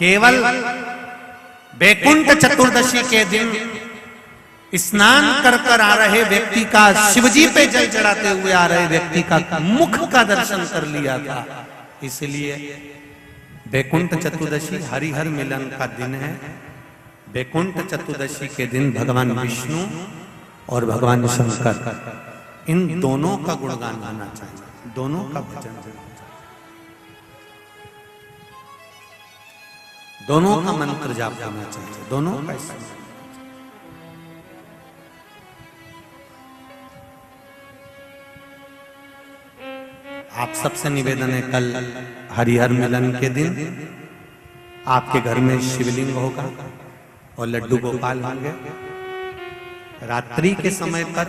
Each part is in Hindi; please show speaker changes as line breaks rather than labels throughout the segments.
केवल वैकुंठ चतुर्दशी के दिन स्नान कर कर आ रहे व्यक्ति का, शिवजी पे जल चढ़ाते हुए आ रहे व्यक्ति का मुख का दर्शन कर लिया था। इसलिए वैकुंठ चतुर्दशी हरिहर मिलन का दिन है। वैकुंठ चतुर्दशी के दिन भगवान विष्णु और भगवान शंकर, इन दोनों का गुणगान गाना चाहिए, दोनों का भजन करना चाहिए, दोनों का मंत्र जाप करना चाहिए, दोनों का। आप सबसे निवेदन है, कल हरिहर मिलन के दिन आपके घर में शिवलिंग होगा और लड्डू गोपाल होंगे। रात्रि के समय पर,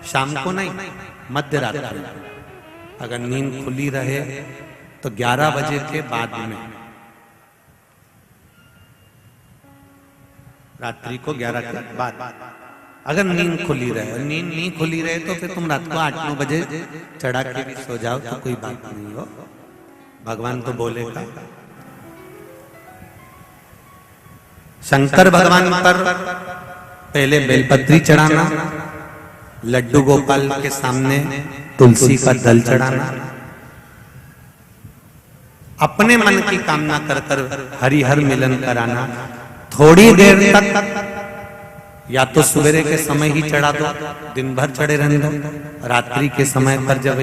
शाम को नहीं, मध्य रात्रि, अगर नींद खुली रहे तो 11 बजे के बाद में, रात्रि को 11 के बाद अगर नींद खुली रहे, नींद नहीं खुली रहे तो फिर तुम रात को 8-9 बजे चढ़ा के भी सो जाओ तो कोई बात नहीं हो, भगवान तो बोलेगा। शंकर भगवान पर पहले बेलपत्री चढ़ाना, लड्डू गोपाल के सामने तुलसी का दल चढ़ाना, अपने मन की कामना कर कर हरिहर मिलन कराना। थोड़ी देर तक या तो सवेरे के समय ही चढ़ा दो, दिन भर चढ़े रहने दो, रात्रि के समय पर जब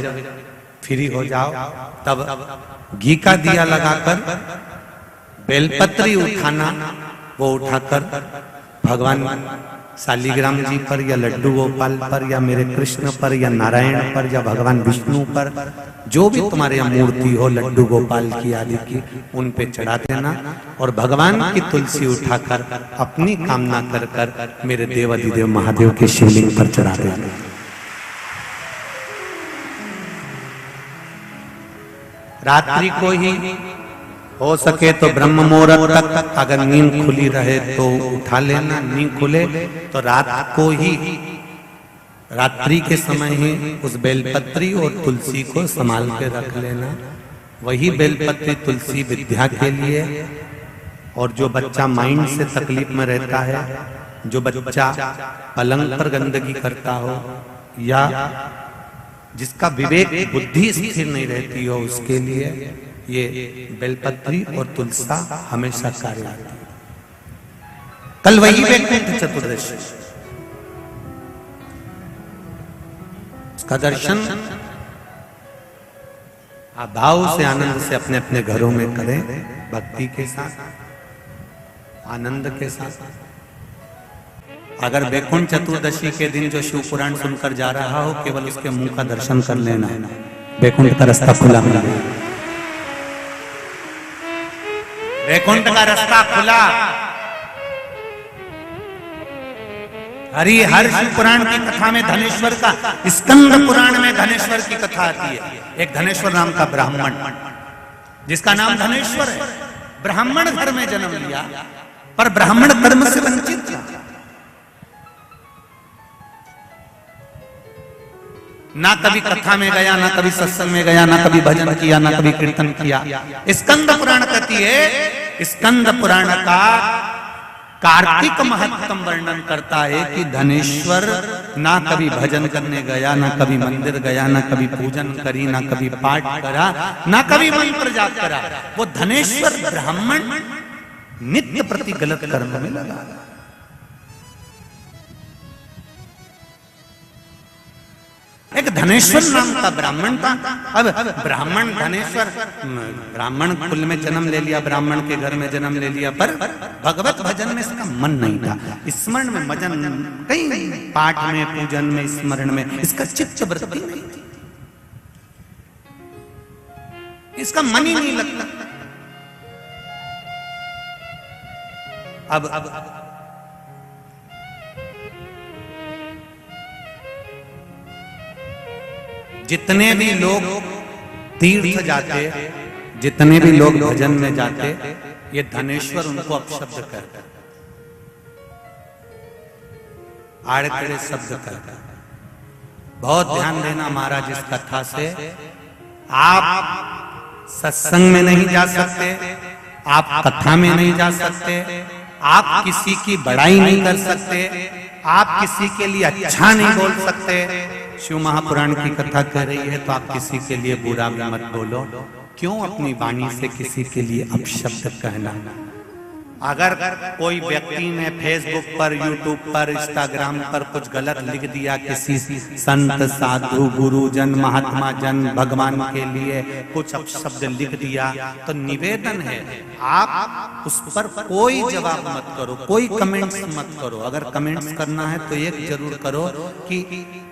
फ्री हो जाओ तब घी का दिया लगाकर बेलपत्री उठाना, वो उठाकर भगवान शालिग्राम जी पर या लड्डू गोपाल पर या मेरे कृष्ण पर या नारायण पर या भगवान विष्णु पर, जो भी तुम्हारे यहाँ मूर्ति हो लड्डू गोपाल की आदि की, उन पे चढ़ा देना और भगवान की तुलसी उठाकर अपनी कामना कर कर मेरे देवाधिदेव महादेव के शिवलिंग पर चढ़ा देना। रात्रि को ही हो सके तो ब्रह्म मुहूर्त तक, अगर नींद खुली रहे तो उठा लेना, नींद खुले तो रात को ही, रात्रि के समय ही उस बेलपत्री और तुलसी को संभाल के रख लेना। वही बेलपत्री तुलसी विद्या के लिए, और जो बच्चा माइंड से तकलीफ में रहता है, जो बच्चा पलंग पर गंदगी करता हो या जिसका विवेक बुद्धि स्थिर नहीं रहती हो, उसके लिए ये बेलपत्री और तुलसा हमेशा कार्य आती है। कल वही वैकुंठ चतुर्दशी, उसका दर्शन आप भाव से, आनंद से अपने अपने घरों में करें, भक्ति के साथ, आनंद के साथ। अगर वैकुंठ चतुर्दशी के दिन जो शिव पुराण सुनकर जा रहा हो, केवल उसके मुंह का दर्शन कर लेना, वैकुंठ का रास्ता खुला मिला, वैकुंठ का रास्ता खुला। हर शिव पुराण की कथा में धनेश्वर का, स्कंद पुराण में धनेश्वर की कथा आती है। एक धनेश्वर नाम का ब्राह्मण, जिसका नाम धनेश्वर है, ब्राह्मण घर में जन्म लिया, पर ब्राह्मण धर्म से वंचित था। ना कभी कथा में गया, ना कभी सत्संग में गया, ना कभी भजन किया, ना कभी कीर्तन किया। स्कंद पुराण कहती है, स्कंद पुराण का कार्तिक महत्तम वर्णन करता है कि धनेश्वर ना कभी भजन करने गया, ना कभी मंदिर गया, ना कभी पूजन करी, ना कभी पाठ करा, ना कभी मंत्र जाप करा। वो धनेश्वर ब्राह्मण नित्य प्रति गलत कर्म में लगा। एक धनेश्वर नाम का ब्राह्मण था। अब ब्राह्मण धनेश्वर, ब्राह्मण कुल में जन्म ले लिया, ब्राह्मण के घर में जन्म ले लिया, पर भगवत भजन में इसका मन नहीं था, स्मरण में भजन, कहीं पाठ में, पूजन में, स्मरण में इसका चित्त वृत्ति नहीं थी, इसका मन ही नहीं लगता। अब जितने भी लोग तीर्थ जाते, जितने भी लोग भजन में जाते, ये धनेश्वर उनको अपशब्द करता, आड़े शब्द करता। बहुत ध्यान देना महाराज इस कथा से। आप सत्संग में नहीं जा सकते, आप कथा में नहीं जा सकते, आप किसी की बड़ाई नहीं कर सकते, आप किसी के लिए अच्छा नहीं बोल सकते। शिव महापुराण की कथा कह रही है तो आप किसी के लिए बुरा भी मत बोलो। क्यों अपनी वाणी से किसी के लिए अपशब्द कहना? अगर कोई व्यक्ति ने फेसबुक पर, यूट्यूब पर, इंस्टाग्राम पर कुछ गलत लिख दिया किसी संत, साधु, गुरुजन, महात्मा जन, भगवान के लिए कुछ अपशब्द लिख दिया, तो निवेदन है आप उस पर कोई जवाब मत करो, कोई कमेंट्स मत करो। अगर कमेंट्स करना है तो एक जरूर करो कि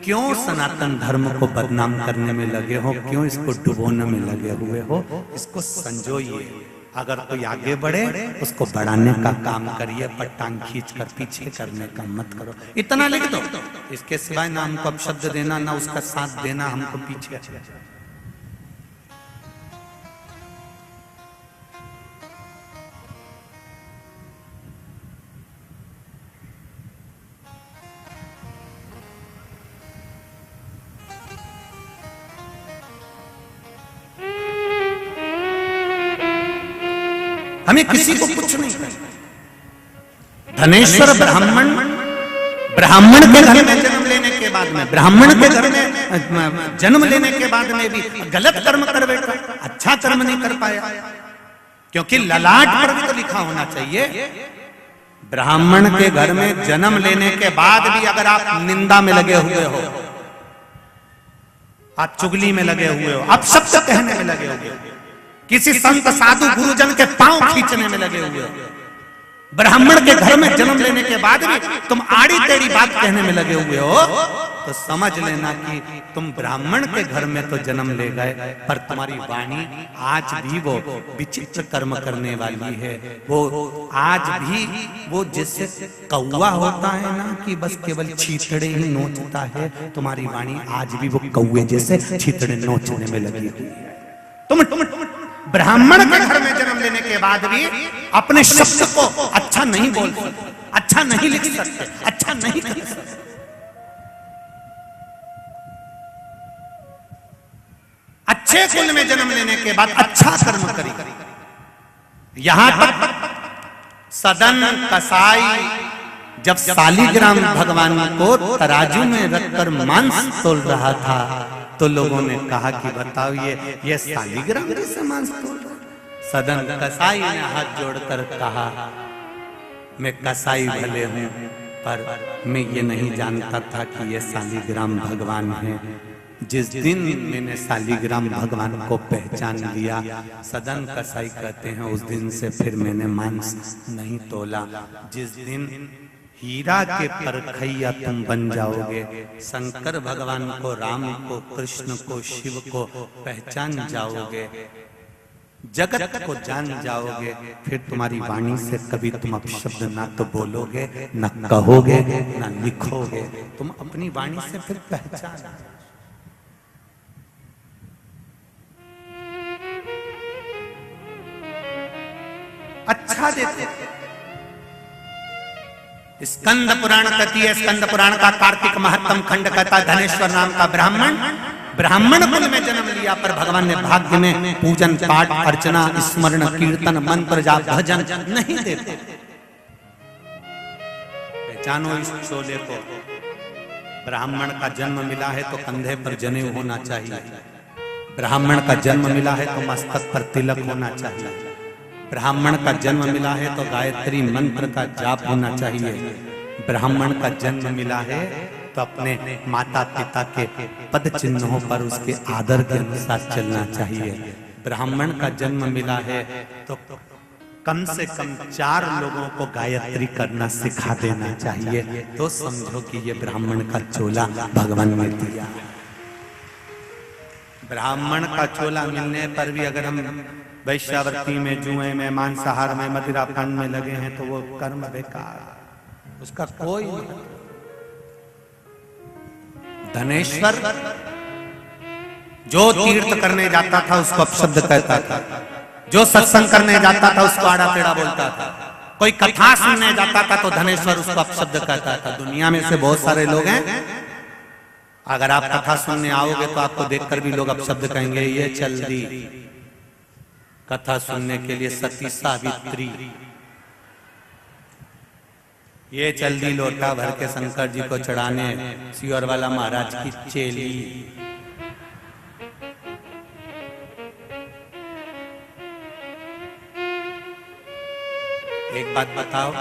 क्यों सनातन धर्म को बदनाम करने में लगे हो, क्यों इसको डुबोने में लगे हुए हो, इसको संजोइए। अगर कोई आगे बढ़े उसको बढ़ाने का काम करिए, पर टांग खींच कर पीछे करने का मत करो। इतना लिख दो, इसके सिवाय ना हमको अपशब्द देना, ना उसका साथ देना, हमको पीछे। हमें किसी को कुछ नहीं करना। धनेश्वर ब्राह्मण, ब्राह्मण के घर में जन्म लेने के बाद में, ब्राह्मण के घर में जन्म लेने के बाद में भी गलत कर्म कर बैठा, अच्छा कर्म नहीं कर पाया, क्योंकि ललाट पर भी तो लिखा होना चाहिए। ब्राह्मण के घर में जन्म लेने के बाद भी अगर आप निंदा में लगे हुए हो, आप चुगली में लगे हुए हो, आप शब्द कहने में लगे हुए हो, किसी संत, साधु, गुरुजन के पांव खींचने में लगे हुए हो, ब्राह्मण के घर में जन्म लेने के बाद भी तुम आड़ी टेढ़ी बात कहने में लगे हुए हो, तो समझ लेना कि तुम ब्राह्मण के घर में तो जन्म ले गए, पर तुम्हारी वाणी आज भी वो विचित्र कर्म करने वाली है। वो आज भी वो जैसे कौवा होता है ना, कि बस केवल छींतड़े ही नोचता है, तुम्हारी वाणी आज भी वो कौवे जैसे छींतड़े नोचने में लगी हुई है। तुम ब्राह्मण के घर में जन्म लेने के बाद भी अपने शब्द को अच्छा नहीं बोल सकते, अच्छा नहीं लिख सकते, अच्छा नहीं कर सकते। अच्छे कुल में जन्म लेने के बाद अच्छा कर्म करी। यहां तक सदन कसाई जब शालिग्राम भगवान को तराजू में रखकर मांस तोल रहा था, तो लोगों ने कहा कि बताओ ये शालिग्राम जैसे मांस तोल रहा है। सदन कसाई ने हाथ जोड़कर कहा, मैं कसाई भले हूं, पर मैं ये नहीं जानता था कि ये शालिग्राम भगवान है। जिस दिन मैंने शालिग्राम भगवान को पहचान लिया, सदन कसाई कहते हैं, उस दिन से फिर मैंने मांस नहीं तोला। जिस दिन हीरा के परखैया तुम बन जाओगे, शंकर भगवान को, राम को, कृष्ण को, शिव को पहचान जाओगे, जगत को जान जाओगे, फिर तुम्हारी वाणी से कभी तुम अपशब्द ना तो बोलोगे, ना कहोगे, ना लिखोगे। तुम अपनी वाणी से फिर पहचान। अच्छा देते। स्कंद पुराण कहती है, स्कंद पुराण का कार्तिक महत्तम खंड कहता है, धनेश्वर नाम का ब्राह्मण, ब्राह्मण कुल में जन्म लिया, पर भगवान ने भाग्य में पूजन, पाठ, अर्चना, स्मरण, कीर्तन, मंत्र जाप, भजन नहीं देते। पहचानो इस चोले को। ब्राह्मण का जन्म मिला है तो कंधे पर जनेऊ होना चाहिए, ब्राह्मण का जन्म मिला है तो मस्तक पर तिलक होना चाहिए, ब्राह्मण का जन्म मिला है तो गायत्री मंत्र का जाप होना चाहिए, ब्राह्मण का जन्म मिला है तो अपने माता पिता के पद चिन्हों पर उसके आदर के अनुसार चलना चाहिए। ब्राह्मण का जन्म मिला है तो कम से कम 4 लोगों को गायत्री करना सिखा देना चाहिए, तो समझो कि ये ब्राह्मण का चोला भगवान ने दिया। ब्राह्मण का चोला मिलने पर भी अगर हम वैश्यावृत्ति में, जुए में, मांसाहार में, मदिरा पान में लगे हैं तो वो कर्म बेकार, उसका कोई। धनेश्वर जो तीर्थ करने जाता था उसको अपशब्द कहता था, जो सत्संग करने जाता था उसको आड़ा टेढ़ा बोलता था, कोई कथा सुनने जाता था तो धनेश्वर उसको अपशब्द कहता था। दुनिया में से बहुत सारे लोग हैं, अगर आप कथा सुनने आओगे तो आपको देखकर भी लोग अपशब्द कहेंगे, ये चल दी, कथा सुनने के लिए सती सावित्री ये चल दी लोटा भर के शंकर जी को चढ़ाने सियोर वाला महाराज की चेली। एक बात बताओ,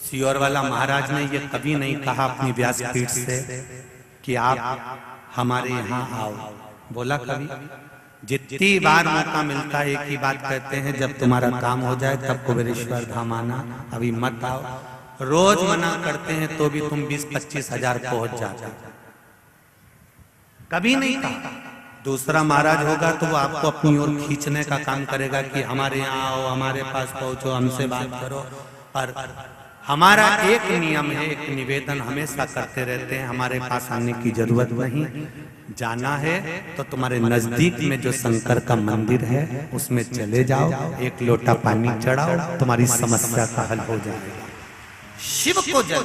सियोर वाला महाराज ने ये कभी नहीं कहा अपनी व्यासपीठ से कि आप हमारे यहाँ आओ। बोला कभी? जितनी बार मौका मिलता है एक ही बात कहते हैं, जब तुम्हारा काम हो जाए तब कुबेरेश्वर धाम आना, अभी मत आओ। रोज मना करते हैं तो भी तुम 20-25 हजार पहुंच जाते। कभी नहीं कहा। दूसरा महाराज होगा तो वो आपको अपनी ओर खींचने का काम करेगा कि हमारे यहाँ आओ, हमारे पास पहुंचो, हमसे बात करो। पर हमारा एक नियम है, एक निवेदन हमेशा करते रहते हैं, हमारे पास आने की जरूरत नहीं। जाना है तो तुम्हारे नजदीक में जो शंकर का मंदिर है उसमें चले जाओ, एक लोटा पानी चढ़ाओ, तुम्हारी समस्या का हल हो जाएगा। शिव को जल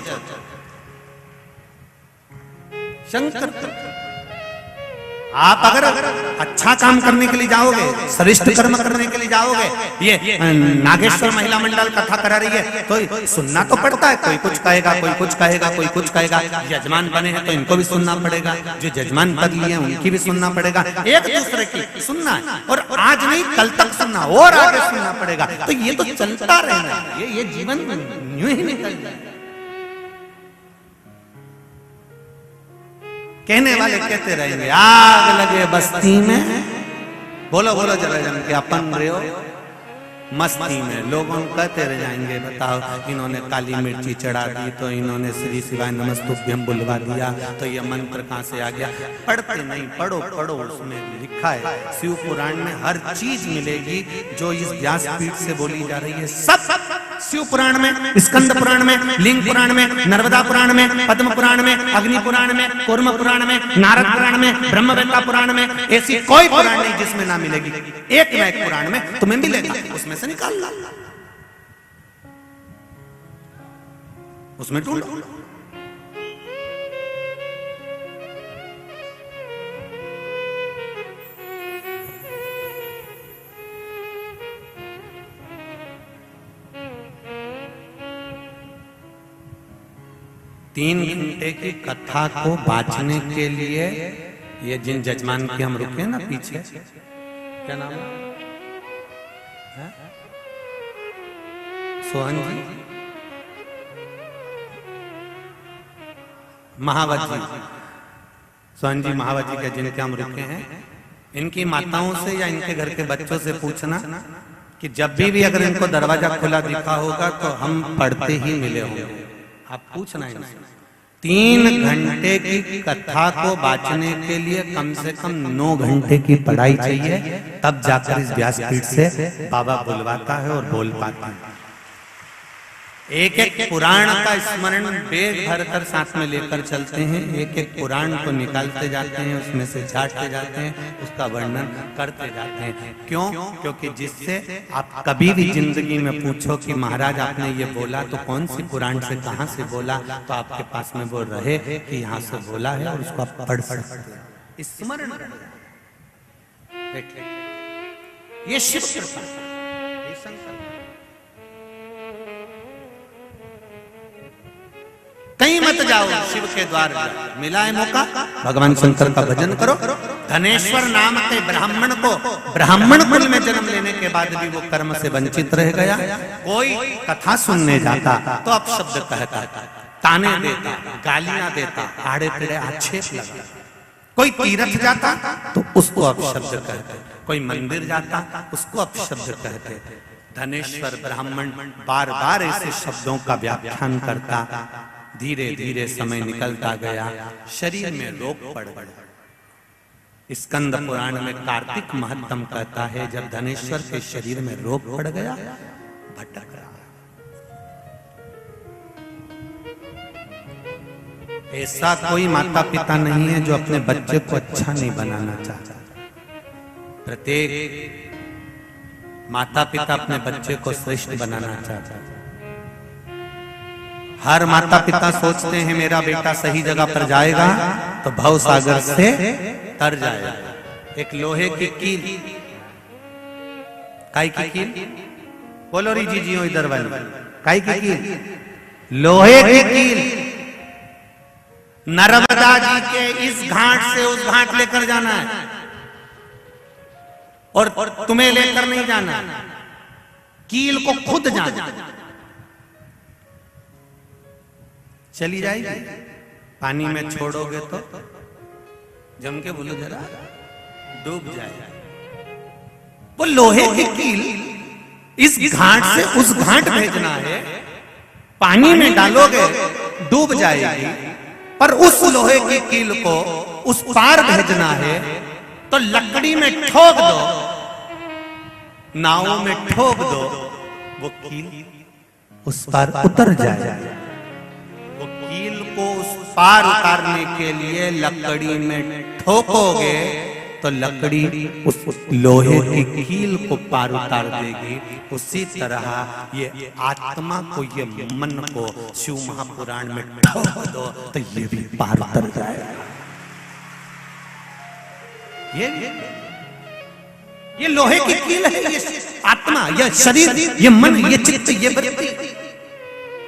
शंकर। आप अगर अच्छा काम करने के लिए जाओगे, श्रेष्ठ कर्म करने के लिए जाओगे, ये नागेश्वर महिला मंडल कथा करा रही है तो सुनना तो पड़ता है। कोई कुछ कहेगा, कोई कुछ कहेगा, कोई कुछ कहेगा। यजमान बने हैं तो इनको भी सुनना पड़ेगा, जो यजमान पद लिए हैं उनकी भी सुनना पड़ेगा, एक दूसरे की सुनना है। और आज नहीं कल तक सुनना और आगे सुनना पड़ेगा। तो ये तो चलता रहना है, ये जीवन यूं ही निकल जाए। कहने वाले कहते रहेंगे आग लगे बस्ती में, बोलो बोलो जरा जन के अपन रहे हो मस्ती में। लोगों कहते रह जाएंगे, बताओ इन्होंने काली मिर्ची चढ़ा दी तो इन्होंने श्री शिवाय नमस्तुभ्यम बुलवा दिया, तो ये मंत्र कहां से आ गया? पढ़ते नहीं, पढ़ो पढ़ो, उसमें लिखा है। शिव पुराण में हर चीज मिलेगी जो इस व्यासपीठ से बोली जा रही है। सब शिव पुराण में, स्कंद पुराण में, लिंग पुराण में, नर्मदा पुराण में, पद्म पुराण में, अग्नि पुराण में, कूर्म पुराण में, नारद पुराण में, ब्रह्मवेत्ता पुराण में, ऐसी कोई पुराण नहीं जिसमें ना मिलेगी। एक न एक पुराण में तुम्हें मिलेगा, उसमें से निकाल ला, उसमें ढूंढो। तीन घंटे की कथा को बांचने के लिए ये जिन जजमान के हम रुके ना पीछे, क्या नाम है? सोहन जी, महावत जी, सोहन जी महावत जी के जिनके हम रुके हैं, इनकी माताओं से या इनके घर के बच्चों से पूछना कि जब भी अगर इनको दरवाजा खुला दिखा होगा तो हम पढ़ते ही मिले होंगे। आप पूछना इनसे। 3 घंटे की कथा को बांचने के लिए कम से कम 9 घंटे की पढ़ाई चाहिए, तब जाकर इस व्यासपीठ से बाबा बुलवाता है और बोल पाता है। एक एक पुराण का स्मरण वेद भर कर साथ में लेकर चलते हैं, एक एक पुराण को निकालते जाते हैं, उसमें से झाड़ते जाते हैं, उसका वर्णन करते जाते हैं। क्यों? क्योंकि जिससे आप कभी भी जिंदगी में पूछो कि महाराज आपने ये बोला तो कौन सी पुराण से कहां से बोला, तो आपके पास में वो रहे कि यहाँ से बोला है और उसको आप पढ़ सकते हैं, स्मरण। ये शिव कृपा, ये शंकर। कहीं मत जाओ, शिव के द्वार जाओ। मिला है मौका, भगवान शंकर का भजन करो। धनेश्वर नाम के ब्राह्मण को ब्राह्मण कुल में जन्म लेने के बाद भी वो कर्म से वंचित रह गया। कोई कथा सुनने जाता तो अपशब्द कहता, ताने देता, गालियां देता, आड़े टेढ़े आक्षेप लगाता। कोई तीर्थ जाता तो उसको अपशब्द कहते, कोई मंदिर जाता उसको अपशब्द कहते। धनेश्वर ब्राह्मण बार बार ऐसे शब्दों का व्याख्यान करता। धीरे धीरे समय निकलता गया, शरीर में रोग पड़ गया। स्कंद पुराण में कार्तिक महत्तम कहता है, जब धनेश्वर के शरीर में रोग पड़ गया, भटक रहा। ऐसा कोई माता पिता नहीं है जो अपने बच्चे को अच्छा नहीं बनाना चाहता। प्रत्येक माता पिता अपने बच्चे को श्रेष्ठ बनाना चाहता है। हर माता पिता सोचते हैं मेरा बेटा सही जगह पर जाएगा तो भव सागर से तर जाएगा, एक लोहे की कील, काई की कील, बोलो री जी जी इधर वाली, काई की कील, लोहे की कील नर्मदा जी के इस घाट से उस घाट लेकर जाना है और तुम्हें लेकर नहीं जाना, कील को खुद जाना। चली जाएगी, पानी में छोड़ोगे तो जम के बोलो जरा डूब जाएगा। वो लोहे की कील इस घाट से उस घाट भेजना है, पानी में डालोगे डूब जाएगी, पर उस लोहे की कील को उस पार भेजना है तो लकड़ी में ठोक दो, नाव में ठोक दो, वो कील उस पार उतर जाए। वो कील को उस पार उतारने के लिए लकड़ी में ठोकोगे तो लकड़ी उस लोहे की कील को पार उतार देगी। उसी तरह ये आत्मा को, ये मन को शिव महापुराण में ठोक दो तो ये भी पार उतर जाएगा। ये लोहे की कील है, ये आत्मा, ये शरीर, ये मन, ये चित्त, ये वृत्ति,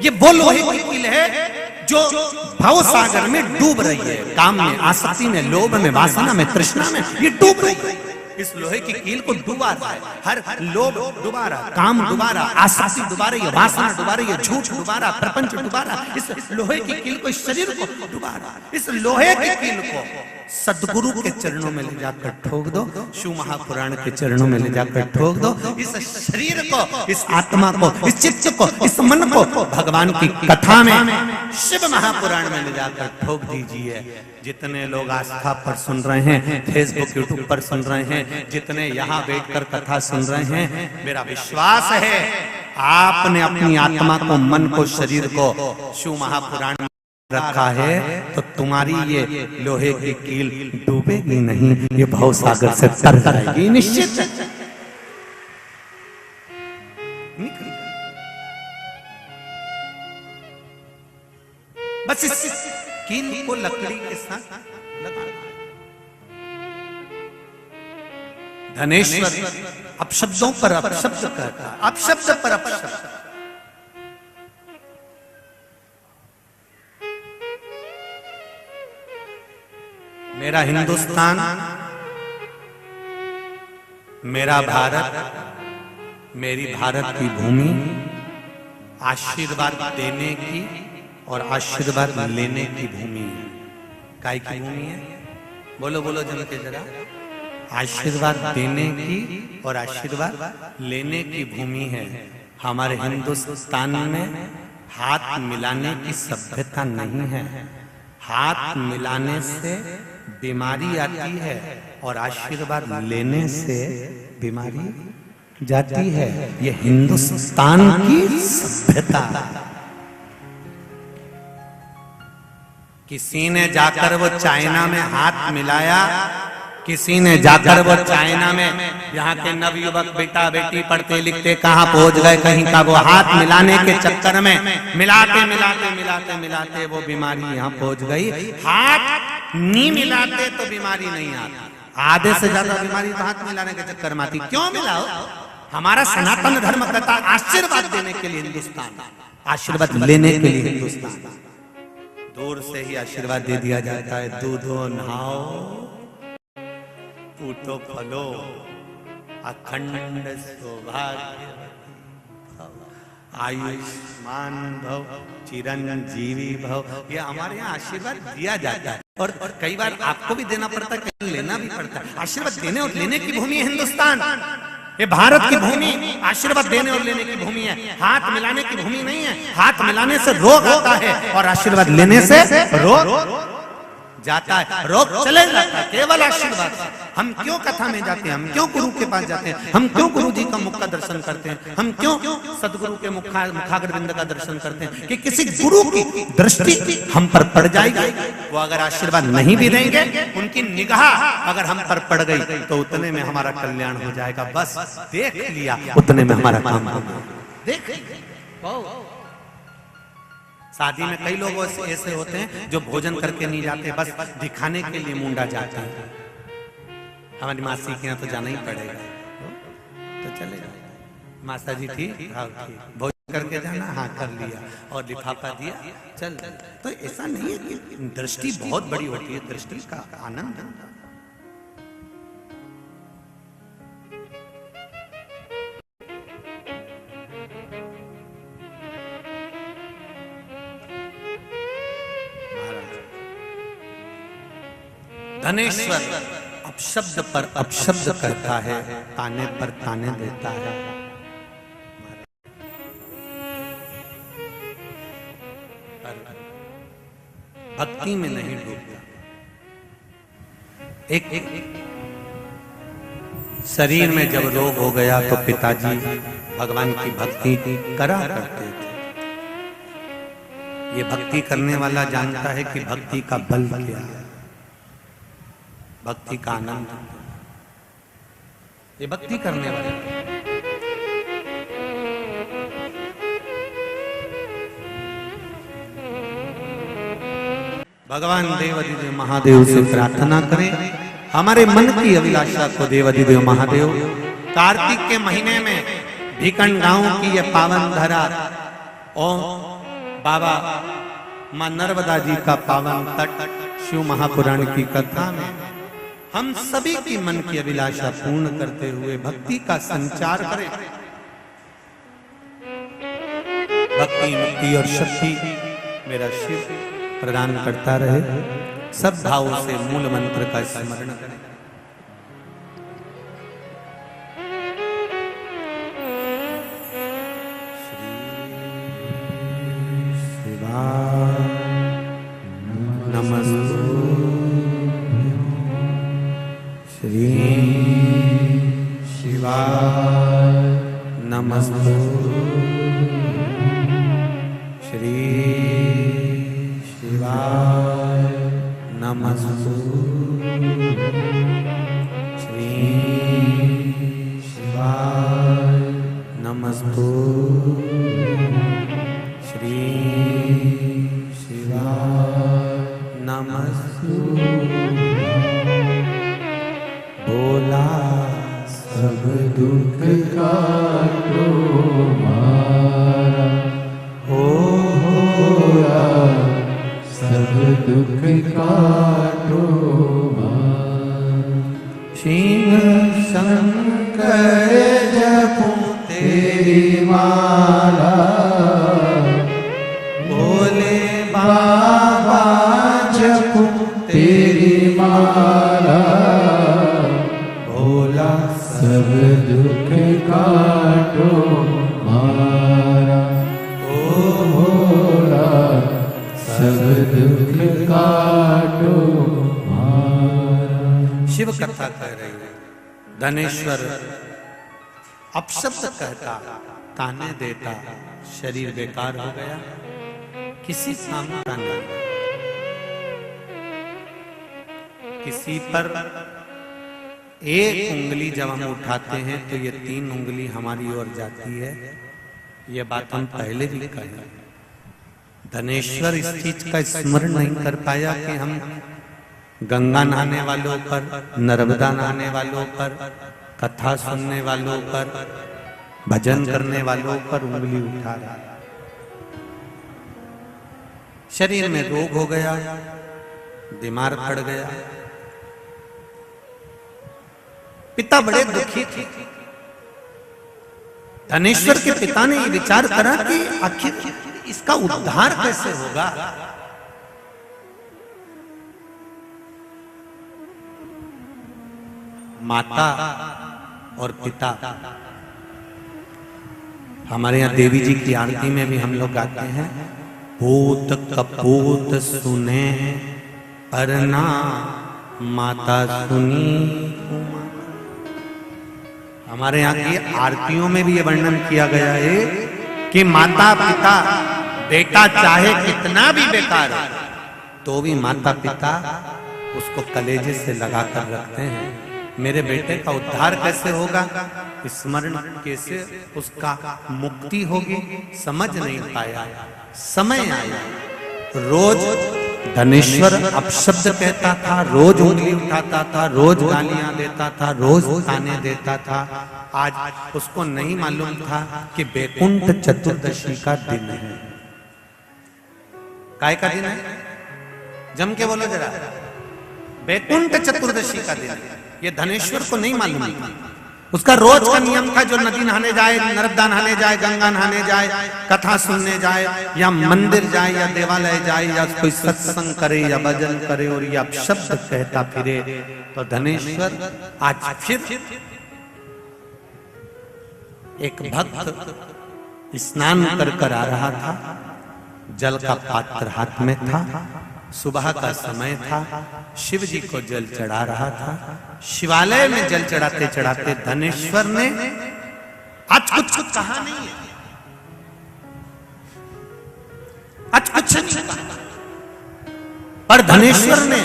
ये वो लोहे की कील है जो भव सागर में डूब रही है, काम में, आसक्ति में, लोभ में, वासना में, तृष्णा में, ये डूब रही है। इस लोहे की कील को डुबा रहा है, हर लोभ डुबा रहा, काम डुबा रहा, आसक्ति डुबा रही है, वासना डुबा रही है, झूठ डुबा रहा, प्रपंच डुबा रहा, इस लोहे की कील को, इस शरीर को डुबा रहा। इस लोहे की कील को सदगुरु के चरणों में ले जाकर ठोक दो, शिव महापुराण के चरणों में ले जाकर ठोक दो। इस शरीर को, इस आत्मा को, इस चित्त को, इस मन को भगवान की कथा में, शिव महापुराण में ले जाकर ठोक दीजिए। जितने लोग आस्था पर सुन रहे हैं, फेसबुक यूट्यूब पर सुन रहे हैं, जितने यहाँ बैठकर कथा सुन रहे हैं, मेरा विश्वास है आपने अपनी आत्मा को, मन को, शरीर को शिव महापुराण में रखा है तो तुम्हारी ये लोहे की कील डूबेगी नहीं, ये भव सागर से तर जाएगी निश्चित। बस इस कील को लकड़ी के साथ लगा। धनेश्वर अपशब्दों पर अपशब्द कहता, अपशब्द पर अपशब्द। मेरा हिंदुस्तान, मेरा भारत, मेरी भारत की भूमि आशीर्वाद देने की और आशीर्वाद लेने की भूमि है। काय की भूमि है? बोलो बोलो जम के जरा। आशीर्वाद देने की और आशीर्वाद लेने की भूमि है। हमारे हिंदुस्तान में हाथ मिलाने की सभ्यता नहीं है। हाथ मिलाने से बीमारी आती है और आशीर्वाद लेने से बीमारी जाती है। ये हिंदुस्तान की सभ्यता। किसी ने जाकर वो चाइना में हाथ मिलाया, किसी ने जाकर वो चाइना में, यहाँ के नवयुवक बेटा बेटी पढ़ते लिखते कहाँ पहुंच गए, कहीं का वो हाथ मिलाने के चक्कर में मिलाते मिलाते मिलाते मिलाते वो बीमारी यहाँ पहुंच गई। हाथ नहीं मिलाते तो बीमारी नहीं आती। आधे से ज्यादा बीमारी तो हाथ मिलाने के चक्कर में आती। क्यों मिलाओ? हमारा सनातन धर्म कहता आशीर्वाद देने के लिए हिंदुस्तान, आशीर्वाद लेने के लिए हिंदुस्तान। दूर से ही आशीर्वाद दे दिया जाता है। दूधो नहाओ, पूतो फलो, अखंड सौभाग्य, आयुष्मान भव, चिरंजीवी भव। ये हमारे यहाँ आशीर्वाद दिया जाता है और कई बार आपको भी देना पड़ता है, कहीं लेना भी पड़ता है। आशीर्वाद देने और लेने की भूमि है हिंदुस्तान। ये भारत की भूमि आशीर्वाद देने और लेने की भूमि है, हाथ मिलाने की भूमि नहीं है। हाथ मिलाने से रोग आता है और आशीर्वाद लेने से रोग जाता है, रोग चले जाता है केवल आशीर्वाद से। हम क्यों कथा में जाते हैं? हम क्यों गुरु के पास जाते हैं? हम क्यों गुरु जी का मुख का दर्शन करते हैं? हम क्यों सदगुरु के मुखाग्रविंद का दर्शन करते हैं? कि किसी गुरु की दृष्टि हम पर पड़ जाएगी। वो अगर आशीर्वाद नहीं भी देंगे, उनकी निगाह अगर हम पर पड़ गई तो उतने में हमारा कल्याण हो जाएगा। बस देख लिया, उतने में हमारा काम हो गया। देख, शादी में कई लोग ऐसे होते हैं जो भोजन करके नहीं जाते, बस दिखाने के लिए मुंडा जाते हैं। हमारी मासी के यहाँ तो जाना ही पड़ेगा, तो चलेगा। माता जी ठीक, हाँ ठीक, भोजन करके जाना, हाँ कर लिया, और लिफाफा दिया, चल। तो ऐसा नहीं है कि दृष्टि बहुत बड़ी होती है, दृष्टि का आनंद। धनेश्वर अपशब्द पर अपशब्द करता है, ताने पर ताने देता है। भक्ति में नहीं डूबता। एक शरीर में जब रोग हो गया तो पिताजी भगवान की भक्ति करा करते थे। ये भक्ति करने वाला जानता है कि भक्ति का बल क्या है, भक्ति का आनंद। ये भक्ति करने वाले भगवान देवाधिदेव महादेव से प्रार्थना करें, हमारे मन की अभिलाषा को देवाधिदेव महादेव कार्तिक के महीने में भीकन गांव की यह पावन धरा और बाबा मां नर्मदा जी का पावन तट शिव महापुराण की कथा में हम सभी की मन की अभिलाषा पूर्ण करते हुए भक्ति का संचार करें। भक्ति, मुक्ति और शक्ति मेरा शिव प्रदान करता रहे। सब भावों से मूल मंत्र का स्मरण करें। श्री शिवाय नमस्ते, श्री शिवाय नमस्ते, श्री शिवाय नमस्ते, श्री शिवाय नमस्ते, श्री शिवाय नमस्ते। बोला सब दुख काटो मारा, होरा सब दुख काटो मारा। शिव शंकर जपो तेरी माला, भोले बाबा जपो तेरी माला। भोला सब दुख काटो मारा, ओ भोला सब दुख काटो मारा। शिव कथा कह रही है। धनेश्वर अपशब्द कहता, ताने देता, शरीर बेकार हो गया, किसी काम का नहीं। किसी पर एक उंगली जब हम उठाते हैं तो ये 3 उंगली हमारी ओर जाती है। ये बात हम पहले भी कहे। धनेश्वर इस चीज का स्मरण नहीं कर पाया कि हम गंगा नहाने वालों पर, नर्मदा नहाने वालों पर, कथा सुनने वालों पर, भजन करने वालों पर उंगली उठा रहा। शरीर में रोग हो गया, बीमार पड़ गया। पिता बड़े दुखी थे। धनेश्वर के पिता ने ये विचार करा कि आखिर इसका उद्धार कैसे होगा। माता और पिता, हमारे यहाँ देवी जी की आरती में भी हम लोग गाते हैं, पूत कपूत सुने परना माता सुनी। हमारे यहाँ की आरतियों में भी ये वर्णन किया गया है कि माता पिता, बेटा चाहे कितना भी बेकार हो तो भी माता पिता उसको कलेजे से लगाकर रखते हैं। मेरे बेटे का उद्धार कैसे होगा, स्मरण कैसे उसका मुक्ति होगी, समझ नहीं पाया। समय आया, रोज धनेश्वर अपशब्द कहता था, रोज उंगली उठाता था, रोज गालियां देता था, रोज ताने देता था। आज उसको नहीं मालूम था कि बैकुंठ चतुर्दशी का दिन है। काय का दिन है? जम के बोलो जरा। बैकुंठ चतुर्दशी का दिन है। ये धनेश्वर को नहीं मालूम था। उसका रोज का नियम था, जो नदी नहाने जाए, नर्मदा नहाने जाए, गंगा नहाने जाए, कथा सुनने जाए, या मंदिर जाए, या देवालय जाए, या कोई सत्संग करे, या भजन करे, और या शब्द कहता फिरे। तो धनेश्वर आज फिर एक भक्त स्नान कर आ रहा था, जल का पात्र हाथ में था, सुबह का समय था, शिव जी को जल चढ़ा रहा था। शिवालय में जल चढ़ाते चढ़ाते धनेश्वर ने आज कुछ कहा नहीं है, आज कुछ नहीं कहा, पर धनेश्वर ने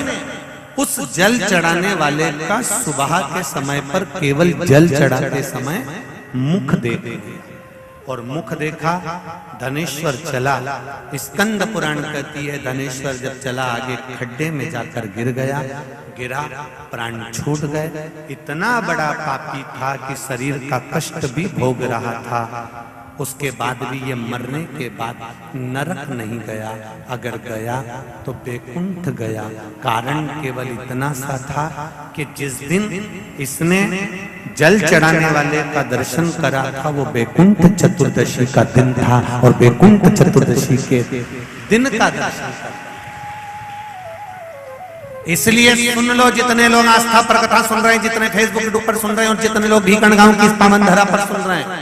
उस जल चढ़ाने वाले का सुबह के समय पर केवल जल चढ़ाते समय मुख देखे, और मुख देखा। धनेश्वर चला। स्कंद पुराण कहती है धनेश्वर जब चला आगे खड्डे में जाकर गिर गया, गिरा, प्राण छूट गए। इतना बड़ा पापी था कि शरीर का कष्ट भी भोग रहा था। उसके बाद भी ये मरने के बाद नरक नहीं गया, अगर गया तो बैकुंठ गया। कारण केवल इतना सा था कि जिस दिन इसने जल चढ़ाने वाले का दर्शन करा था वो बैकुंठ चतुर्दशी का दिन था, और बैकुंठ चतुर्दशी के दिन का दर्शन करा। इसलिए सुन लो, जितने लोग आस्था पर कथा सुन रहे हैं, जितने फेसबुक पर सुन रहे हैं, और जितने लोग भीकन गांव की इस पावन धरा पर सुन रहे हैं,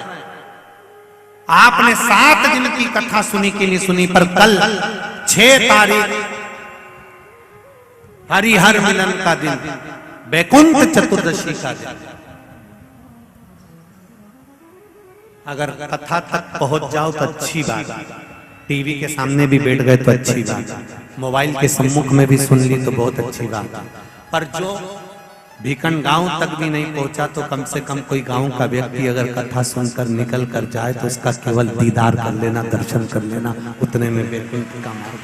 आपने 7 दिन की कथा सुनी के लिए सुनी, पर कल 6 तारीख हरिहर मिलन का दिन, बैकुंठ चतुर्दशी का दिन। अगर कथा तक पहुंच जाओ तो अच्छी बात, टीवी के सामने भी बैठ गए तो अच्छी बात, मोबाइल के सम्मुख में भी सुन ली तो बहुत अच्छी बात। पर जो भीकन गांव तक भी नहीं पहुंचा तो कम से कम कोई गांव का व्यक्ति अगर कथा सुनकर निकल कर जाए तो उसका केवल दीदार कर लेना, दर्शन कर लेना, उतने में बैकुंठ का मार्ग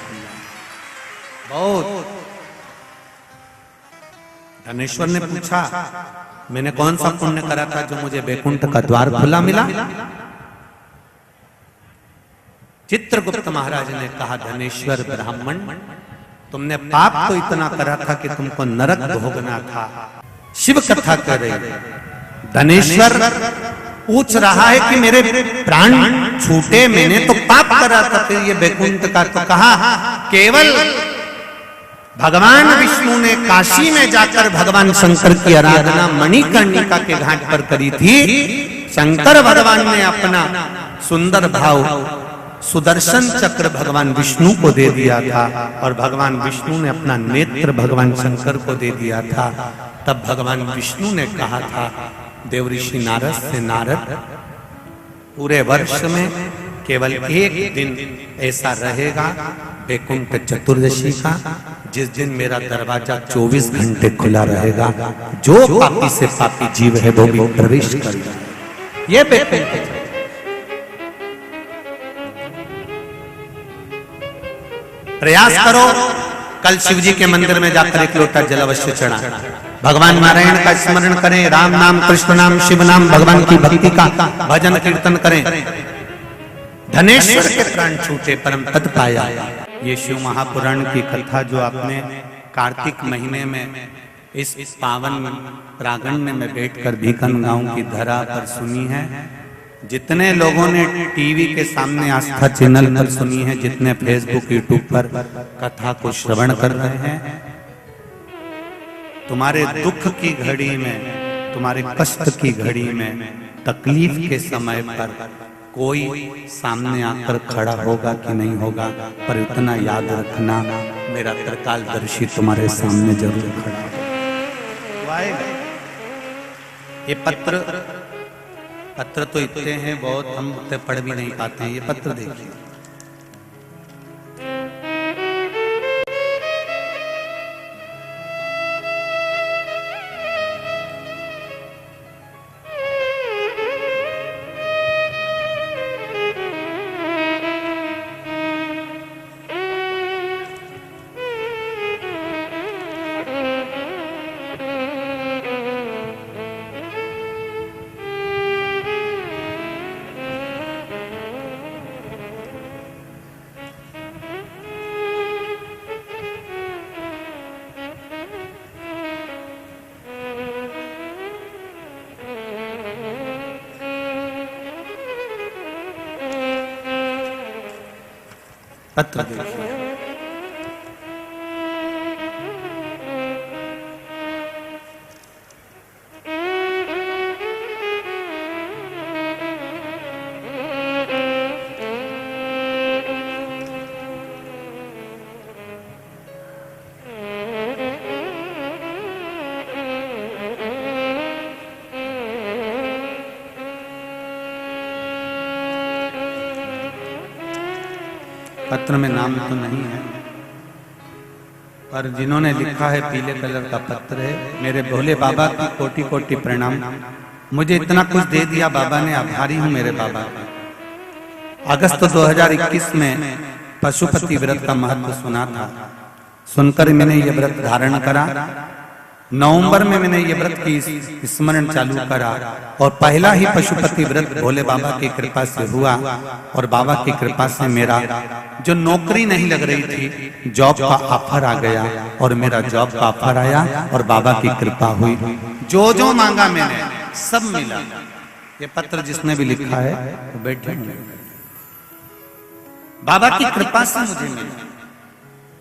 बहुत। धनेश्वर ने पूछा, मैंने कौन सा पुण्य करा था जो मुझे बैकुंठ का द्वार खुला मिला? चित्रगुप्त महाराज ने कहा, धनेश्वर ब्राह्मण, तुमने पाप तो इतना करा था कि तुमको नरक भोगना था। शिव कथा कर रही। धनेश्वर पूछ रहा है कि मेरे प्राण छूटे, मैंने तो पाप करा था, फिर ये बैकुंठ का तो कहा। केवल भगवान विष्णु ने काशी में जाकर भगवान शंकर की आराधना मणिकर्णिका के घाट पर करी थी। शंकर भगवान ने अपना सुंदर भाव सुदर्शन चक्र भगवान विष्णु को दे दिया था, और भगवान विष्णु ने अपना नेत्र भगवान शंकर को दे दिया था। तब भगवान विष्णु ने कहा था देवऋषि नारद से, नारद, पूरे वर्ष में केवल एक दिन ऐसा रहेगा बैकुंठ चतुर्दशी का, जिस दिन मेरा दरवाजा 24 घंटे खुला रहेगा। जो पापी से पापी जीव है वो भी प्रवेश करेगा। ये बैकुंठ प्रयास करो, कल शिव जी के मंदिर में जाकर 1 लोटा जल अवश्य चढ़ा। भगवान नारायण का स्मरण करें, राम नाम, कृष्ण नाम, शिव नाम, भगवान की भक्ति का भजन कीर्तन करें। धनेश्वर के प्राण छूटे परम पद पाया। ये शिव महापुराण की कथा जो आपने कार्तिक महीने में इस पावन प्रांगण में बैठकर भीकन गांव की धरा पर सुनी है, जितने लोगों ने टीवी के सामने आस्था चैनल पर सुनी है, जितने फेसबुक यूट्यूब पर कथा को श्रवण कर रहे हैं, तुम्हारे दुख की घड़ी में, तुम्हारे कष्ट की घड़ी में, तकलीफ के समय पर कोई सामने आकर खड़ा होगा कि नहीं होगा, पर इतना याद रखना, मेरा त्रिकालदर्शी तुम्हारे सामने जरूर खड़ा होगा। ये पत्र तो इतने हैं बहुत, हम उतने पढ़ भी नहीं पाते हैं। ये पत्र देखिए, पत्र देखिए। पत्र में नाम तो नहीं है, पर जिन्होंने लिखा है पीले कलर का पत्र है। मेरे भोले बाबा की कोटि कोटि प्रणाम। मुझे इतना कुछ दे दिया बाबा ने, आभारी हूं मेरे बाबा का। अगस्त 2021 में पशुपति व्रत का महत्व सुना था, सुनकर मैंने ये व्रत धारण करा। नवंबर में मैंने ये व्रत की स्मरण चालू करा और पहला ही पशुपति व्रत भोले बाबा की कृपा से हुआ। और बाबा की कृपा से मेरा जो नौकरी नहीं लग रही थी, जॉब का ऑफर आ गया और मेरा जॉब का ऑफर आया और बाबा की कृपा हुई। जो जो मांगा मैंने सब मिला। ये पत्र जिसने भी लिखा है वो बैठे हैं, बाबा की कृपा से मुझे मिला,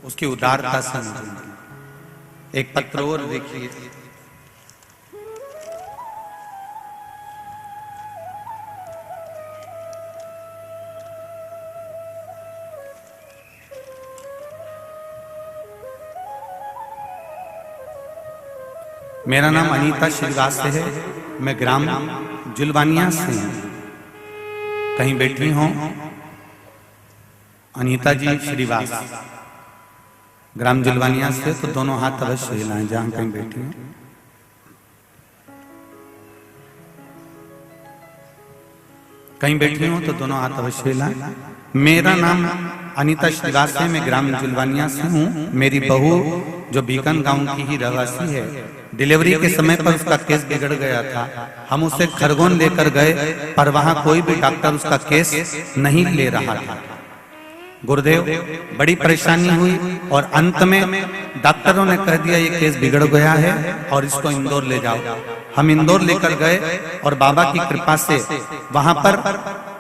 उसकी उदारता से मुझे मिला। एक पत्र और देखिए। मेरा नाम अनीता श्रीवास है, मैं ग्राम जुलवानिया से हूं। कहीं बैठी हो अनीता जी श्रीवास, ग्राम जुलवानिया से, तो दोनों हाथ अवश्य हिलाएं जहां कहीं बैठी हैं। कहीं बैठी हो तो दोनों हाथ अवश्य हिलाएं। मेरा नाम अनीता श्रीवास है, मैं ग्राम जुलवानिया से हूँ। मेरी बहू जो बीकन गांव की ही रहवासी है, डिलीवरी के समय पर उसका केस बिगड़ गया था। हम उसे खरगोन लेकर गए, पर वहां कोई भी डॉक्टर उसका केस नहीं ले रहा था। गुरुदेव, बड़ी परेशानी हुई और अंत में डॉक्टरों ने कह दिया ये केस बिगड़ गया है और इसको इंदौर ले जाओ। हम इंदौर लेकर गए और बाबा की कृपा से वहां पर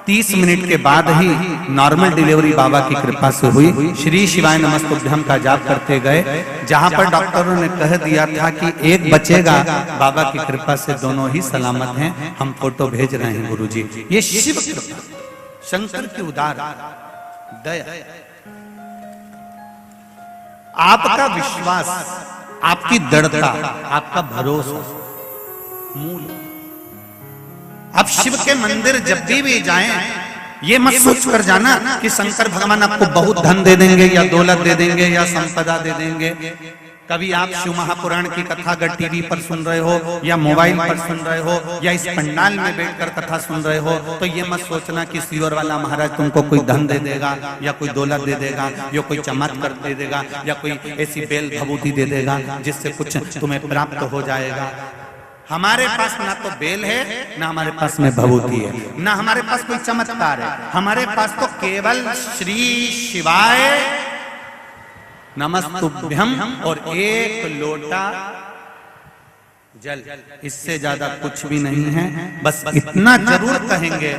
30 मिनट के बाद ही नॉर्मल डिलीवरी बाबा की कृपा से हुई। श्री शिवाय नमस्तुभ्यम का जाप करते गए। जहां पर डॉक्टरों ने कह दिया था कि एक बचेगा, बाबा की कृपा से दोनों ही सलामत हैं। हम फोटो भेज रहे हैं गुरुजी। ये शिव कृपा, शंकर की उदार दया, आपका विश्वास, आपकी दृढ़ता, आपका भरोसा मूल। अब शिव के मंदिर जब भी जाएं, ये मत सोच कर जाना कि शंकर भगवान आपको बहुत धन दे देंगे या दौलत दे देंगे या संपदा दे देंगे। कभी आप शिव महापुराण की कथा अगर टीवी पर सुन रहे हो या मोबाइल पर सुन रहे हो या इस पंडाल में बैठकर कथा सुन रहे हो, तो ये मत सोचना कि सीवर वाला महाराज तुमको कोई धन दे देगा या कोई दौलत दे देगा या कोई चमत्कार दे देगा या कोई ऐसी बेल भभूति दे देगा जिससे कुछ तुम्हें प्राप्त हो जाएगा। हमारे पास ना तो बेल है, ना हमारे पास में भभूति है, ना हमारे पास कोई चमत्कार है। हमारे पास तो केवल श्री शिवाय नमस्तुभ्यम और एक लोटा जल, इससे ज्यादा कुछ भी नहीं है। बस इतना जरूर कहेंगे,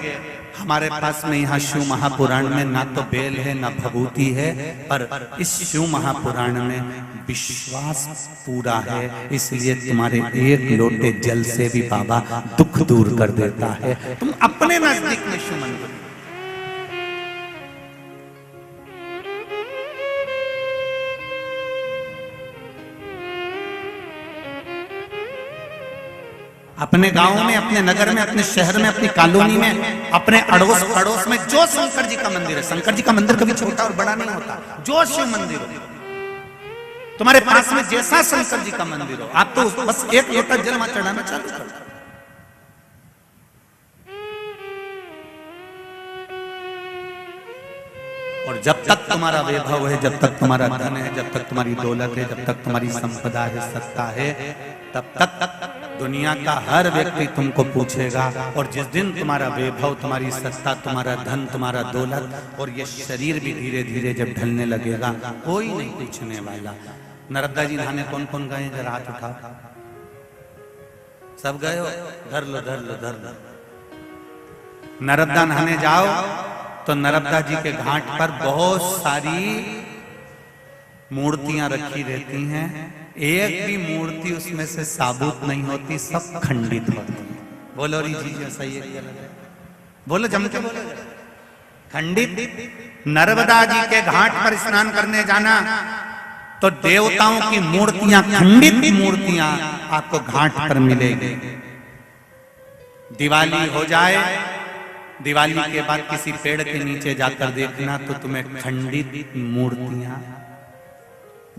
हमारे पास में यहाँ शिव महापुराण में ना तो बेल है ना भभूति है, पर इस शिव महापुराण में विश्वास पूरा है। इसलिए तुम्हारे एक लोटे जल से भी बाबा दुख दूर कर देता है। तुम अपने नजदीक में शिव मंदिर, अपने गांव में, अपने नगर में, अपने शहर में, अपनी कॉलोनी में, अपने अड़ोस पड़ोस में जो शंकर जी का मंदिर है, शंकर जी का मंदिर कभी छोटा और बड़ा नहीं होता, जो शिव मंदिर हो तुम्हारे पास में, जैसा शंकर जी का मंदिर हो, आप तो बस एक लोटा जल वहां चढ़ाना चालू कर। और जब तक तुम्हारा वैभव है, जब तक तुम्हारा धन है, जब तक तुम्हारी दौलत है, जब तक तुम्हारी संपदा है, सत्ता है, तब तक दुनिया का हर व्यक्ति तुमको पूछेगा। और जिस दिन तुम्हारा वैभव, तुम्हारी सत्ता, तुम्हारा धन, तुम्हारा दौलत और ये शरीर भी धीरे धीरे जब ढलने लगेगा, कोई नहीं पूछने वाला। नर्मदा जी नहाने कौन कौन गए? जरा हाथ उठाओ। सब गए हो? धर लो धर लो धर लो। नर्मदा नहाने जाओ तो नर्मदा जी के घाट पर बहुत सारी मूर्तियां रखी रहती हैं, एक भी मूर्ति उसमें से साबुत नहीं होती, सब खंडित होती है। बोलो री जी सही है गलत है? बोलो जम के बोलो। खंडित। नर्मदा जी के घाट पर स्नान करने जाना तो देवताओं की मूर्तियां, खंडित मूर्तियां आपको घाट पर मिलेगी। दिवाली हो जाए, दिवाली के बाद किसी पेड़ के नीचे जाकर देखना तो तुम्हें खंडित मूर्तियां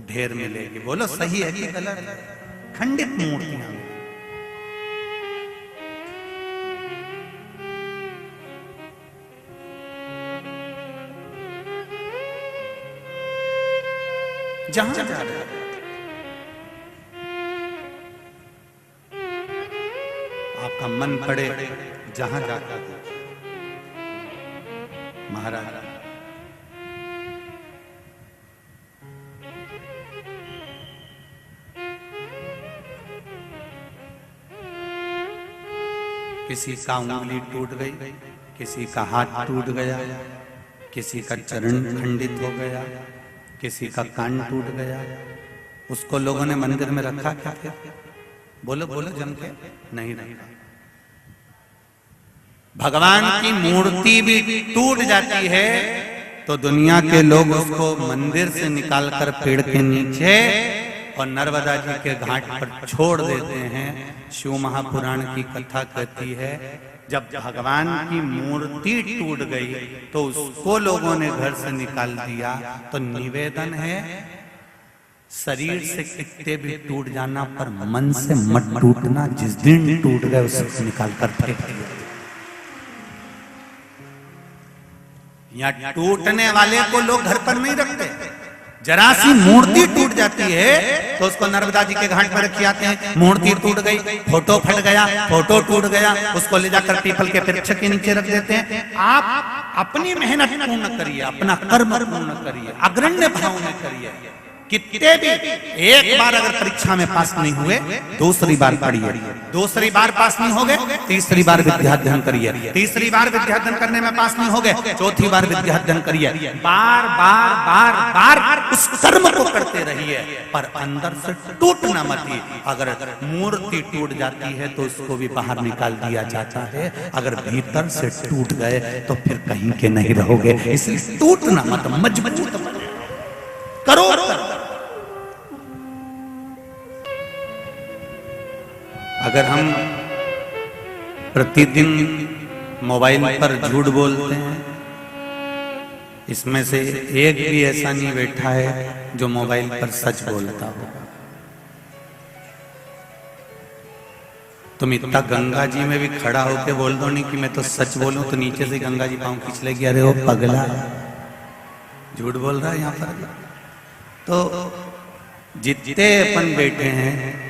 ढेर मिलेगी। बोलो सही है कि गलत? खंडित मूर्तियां। जहां जा रहे हैं आपका मन पड़े, जहां जाकर महाराज किसी का उंगली टूट गई, किसी का हाथ टूट गया, किसी का चरण खंडित हो गया, किसी का कान टूट गया, उसको लोगों ने मंदिर में रखा क्या फिर? बोलो बोलो जम के। नहीं रखा। भगवान की मूर्ति भी टूट जाती है तो दुनिया के लोग उसको मंदिर से निकालकर पेड़ के नीचे और नर्मदा जी के घाट पर छोड़ देते हैं। शिव महापुराण की कथा कहती है जब भगवान की मूर्ति टूट गई तो उसको लोगों ने घर से निकाल दिया। तो निवेदन है, शरीर से कितने भी टूट जाना पर मन से मत टूटना। जिस दिन टूट गए उसे निकाल कर फेंक दिया। यहाँ टूटने वाले को लोग घर पर नहीं रखते। जरा सी मूर्ति टूट जाती है तो उसको नर्मदा जी के घाट पर रखी आते हैं। मूर्ति टूट गई, फोटो फट गया, फोटो टूट गया, उसको ले जाकर पीपल के वृक्ष के नीचे रख देते हैं। आप अपनी मेहनत पूर्ण करिए, अपना कर्म पूर्ण करिए, अग्रण्य भाव में करिए। कितने भी एक बार अगर परीक्षा में पास नहीं हुए, दूसरी बार पढ़िए, दूसरी बार पास नहीं हो गए, तीसरी बार विद्याध्ययन करिए, तीसरी बार विद्याध्ययन करने में पास नहीं हो गए, चौथी बार विद्याध्ययन करिए। बार बार बार बार उस कर्म को करते रहिए पर अंदर से टूटना मत। अगर मूर्ति टूट जाती है तो उसको भी बाहर निकाल दिया जाता है, अगर भीतर से टूट गए तो फिर कहीं के नहीं रहोगे। इसलिए टूटना मत, मजबूत करो। अगर हम प्रतिदिन मोबाइल पर झूठ बोलते हैं, इसमें से एक भी ऐसा नहीं बैठा है जो मोबाइल पर सच बोलता हो। तुम इतना गंगा जी में भी खड़ा होके बोल दो नहीं कि मैं तो सच बोलूं, तो नीचे से गंगा जी पांव खींच लेगी, अरे वो पगला झूठ बोल रहा है यहाँ पर। तो जितने अपन बैठे हैं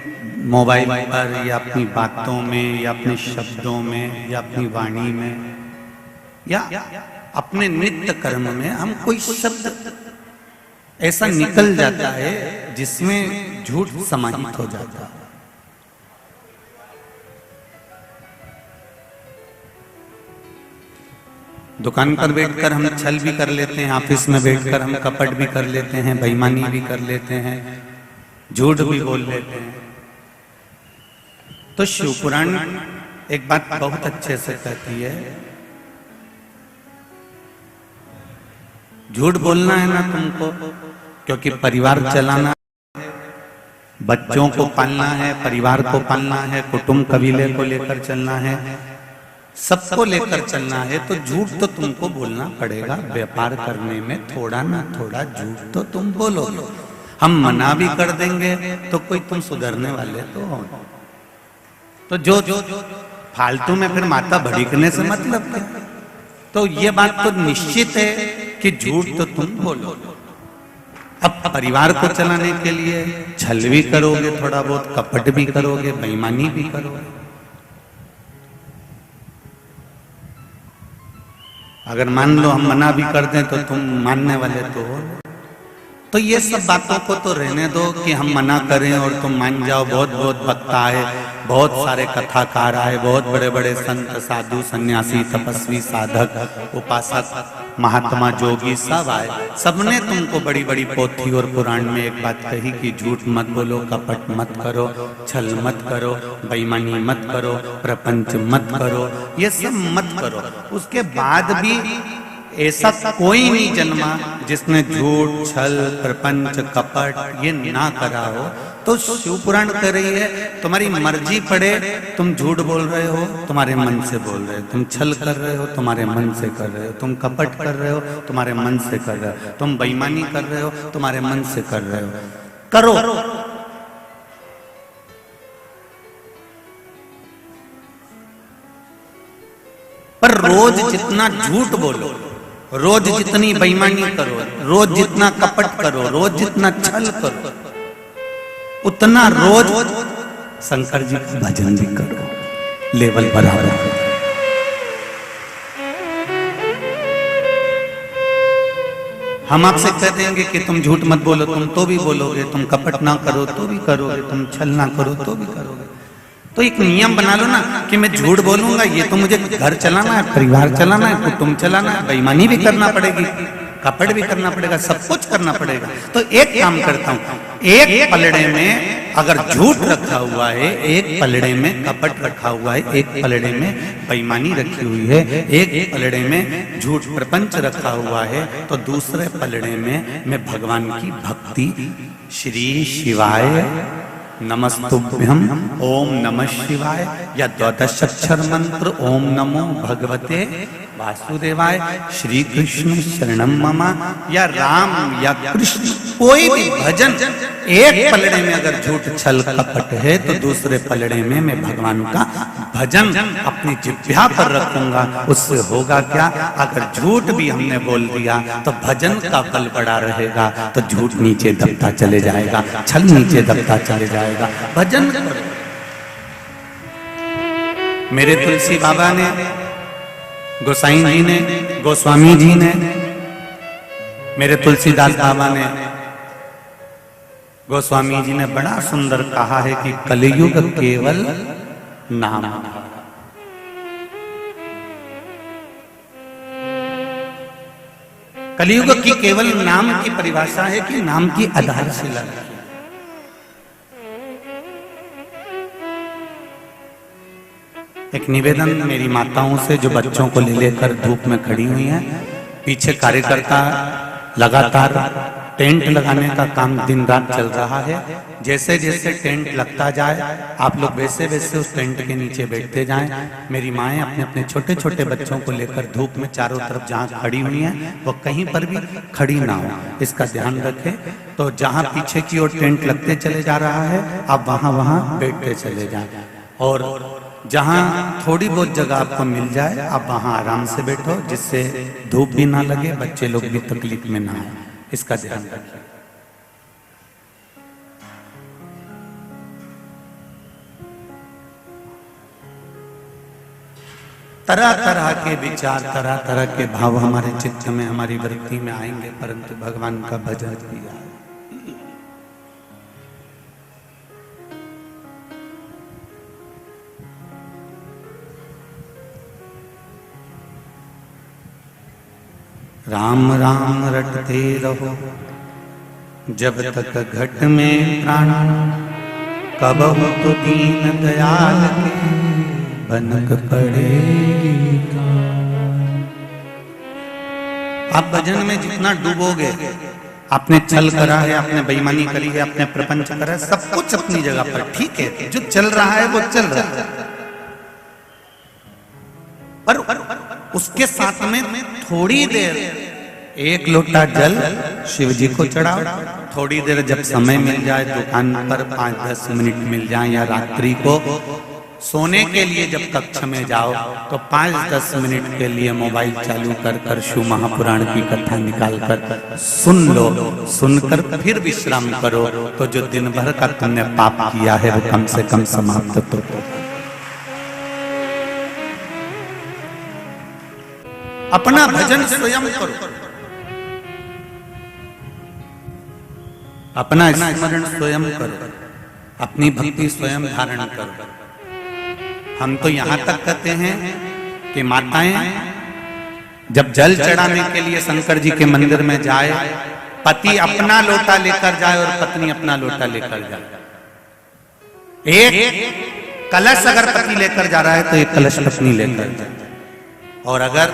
मोबाइल पर या अपनी बातों में या अपने शब्दों में या अपनी वाणी में या अपने नित्य कर्म में, हम कोई शब्द ऐसा निकल जाता है जिसमें झूठ समाहित हो जाता है। दुकान पर बैठकर हम छल भी कर लेते हैं, ऑफिस में बैठकर हम कपट भी कर लेते हैं, बेईमानी भी कर लेते हैं, झूठ भी बोल लेते हैं। तो शिव पुराण एक बात बहुत अच्छे से कहती है, झूठ बोलना है ना तुमको, क्योंकि परिवार चलाना, बच्चों को पालना है, परिवार को पालना है, कुटुंब कबीले को लेकर चलना है, सबको लेकर चलना है। तो झूठ तो तुमको बोलना पड़ेगा। व्यापार करने में थोड़ा ना थोड़ा झूठ तो तुम बोलोगे। हम मना भी कर देंगे तो कोई तुम सुधरने वाले तो हो। तो जो फालतू में फिर माथा भड़कने से मतलब क्या? तो ये बात तो निश्चित है कि झूठ तो तुम बोलो। अब परिवार को चलाने के लिए छल भी करोगे, थोड़ा बहुत कपट भी करोगे, बेईमानी भी करोगे। अगर मान लो हम मना भी कर दें तो तुम मानने वाले तो हो। तो तो ये सब बातों को तो रहने दो कि हम मना करें और तुम मान जाओ। बहुत बहुत वक्ता आए, बहुत सारे कथाकार आए, बहुत बड़े बड़े संत साधु सन्यासी तपस्वी साधक उपासक महात्मा जोगी सब आए। सबने तुमको बड़ी बड़ी पोथी और पुराण में एक बात कही कि झूठ मत बोलो, कपट मत करो, छल मत करो, बेईमानी मत करो, प्रपंच मत करो, ये सब मत करो। उसके बाद भी ऐसा कोई नहीं जन्मा जिसने झूठ छल प्रपंच कपट ये ना करा हो। तो शिव पुराण कह रही है तुम्हारी मर्जी पड़े, तुम झूठ बोल रहे हो तुम्हारे मन से बोल रहे हो, तुम छल कर रहे हो तुम्हारे मन से कर रहे हो, तुम कपट कर रहे हो तुम्हारे मन से कर रहे हो, तुम बेईमानी कर रहे हो तुम्हारे मन से कर रहे हो, करो। पर रोज जितना झूठ बोलो, रोज जितनी बेईमानी करो, रोज जितना कपट करो, रोज जितना छल करो, उतना रोज शंकर जी का भजन भी करो, लेवल बराबर हो। हम आपसे कह देंगे कि तुम झूठ मत बोलो, तुम तो भी बोलोगे, तुम कपट ना करो तो भी करोगे, तुम छल ना करो तो भी करोगे। तो एक नियम बना लो ना कि मैं झूठ बोलूंगा, ये तो मुझे घर चलाना है, परिवार चलाना है, कुटुंब चलाना है, बेईमानी भी करना पड़ेगी, कपट भी करना पड़ेगा, सब कुछ करना पड़ेगा। तो एक काम करता हूं, एक पलड़े में अगर झूठ रखा हुआ है, एक पलड़े में कपट रखा हुआ है, एक पलड़े में बेईमानी रखी हुई है, एक पलड़े में झूठ प्रपंच रखा हुआ है, तो दूसरे पलड़े में मैं भगवान की भक्ति श्री शिवाय नमस्तुभ्यम ओम नमः शिवाय या द्वादश अक्षर मंत्र ओम नमो भगवते वासुदेवाय श्री कृष्ण शरणम मम या राम या कृष्ण कोई भी भजन, एक पलड़े में अगर झूठ छल कपट है तो दूसरे पलड़े में मैं भगवान का भजन अपनी जिह्वा पर रखूंगा। उससे होगा क्या, अगर झूठ भी हमने बोल दिया तो भजन का बल बड़ा रहेगा, तो झूठ नीचे दबता चले जाएगा, छल नीचे दबता चले जाएगा। भजन करो। मेरे तुलसी बाबा ने, गोसाई जी ने, गोस्वामी जी ने, मेरे तुलसीदास बाबा ने, गोस्वामी जी ने बड़ा सुंदर कहा है कि कलयुग केवल नाम। कलयुग की केवल नाम की परिभाषा है कि नाम की आधारशिला। एक निवेदन मेरी माताओं से जो बच्चों को ले लेकर धूप में खड़ी हुई हैं, पीछे कार्यकर्ता लगातार टेंट लगाने का काम दिन रात चल रहा है। जैसे जैसे टेंट लगता जाए आप लोग वैसे वैसे उस टेंट के नीचे बैठते जाएं। मेरी माएँ अपने अपने छोटे छोटे बच्चों को लेकर धूप में चारों तरफ जहाँ खड़ी हुई हैं वो कहीं पर भी खड़ी ना हो, इसका ध्यान रखें। तो जहाँ पीछे की ओर टेंट लगते चले जा रहा है आप वहाँ वहाँ बैठते चले जाएं, और जहाँ थोड़ी बहुत जगह आपको मिल जाए आप वहाँ आराम से बैठो, जिससे धूप भी ना लगे, बच्चे लोग भी तकलीफ में ना आए, इसका ध्यान रखिए। तरह तरह के विचार, तरह तरह के भाव हमारे चित्त में, हमारी वृत्ति में आएंगे, परंतु भगवान का भजन किया है। राम राम रटते रहो जब तक घट में प्राण, कबहु तो दीन दयाल के बनक पड़ेगा। आप भजन में जितना डूबोगे, आपने छल करा है, आपने बेईमानी करी है, आपने प्रपंच करा है, सब कुछ अपनी जगह पर ठीक है, जो चल रहा है वो चल रहा है, पर उसके साथ में थोड़ी देर एक लोटा जल शिव जी को चढ़ाओ। थोड़ी देर जब समय मिल जाए, दुकान पर 5-10 मिनट मिल जाए, या रात्रि को सोने के लिए जब कक्ष में जाओ तो 5-10 मिनट के लिए मोबाइल चालू कर कर शिव महापुराण की कथा निकाल कर सुन लो। सुनकर फिर विश्राम करो, तो जो दिन भर का तुमने पाप किया है वो कम से कम समाप्त तो हो। अपना भजन स्वयं करो। अपना स्मरण स्वयं करो, अपनी भक्ति स्वयं धारण करो। हम तो यहां तक कहते हैं कि माताएं जब जल चढ़ाने के लिए शंकर जी के मंदिर में जाए, पति अपना लोटा लेकर जाए और पत्नी अपना लोटा लेकर जाए। एक कलश अगर पति लेकर जा रहा है तो एक कलश पत्नी लेकर जाए, और अगर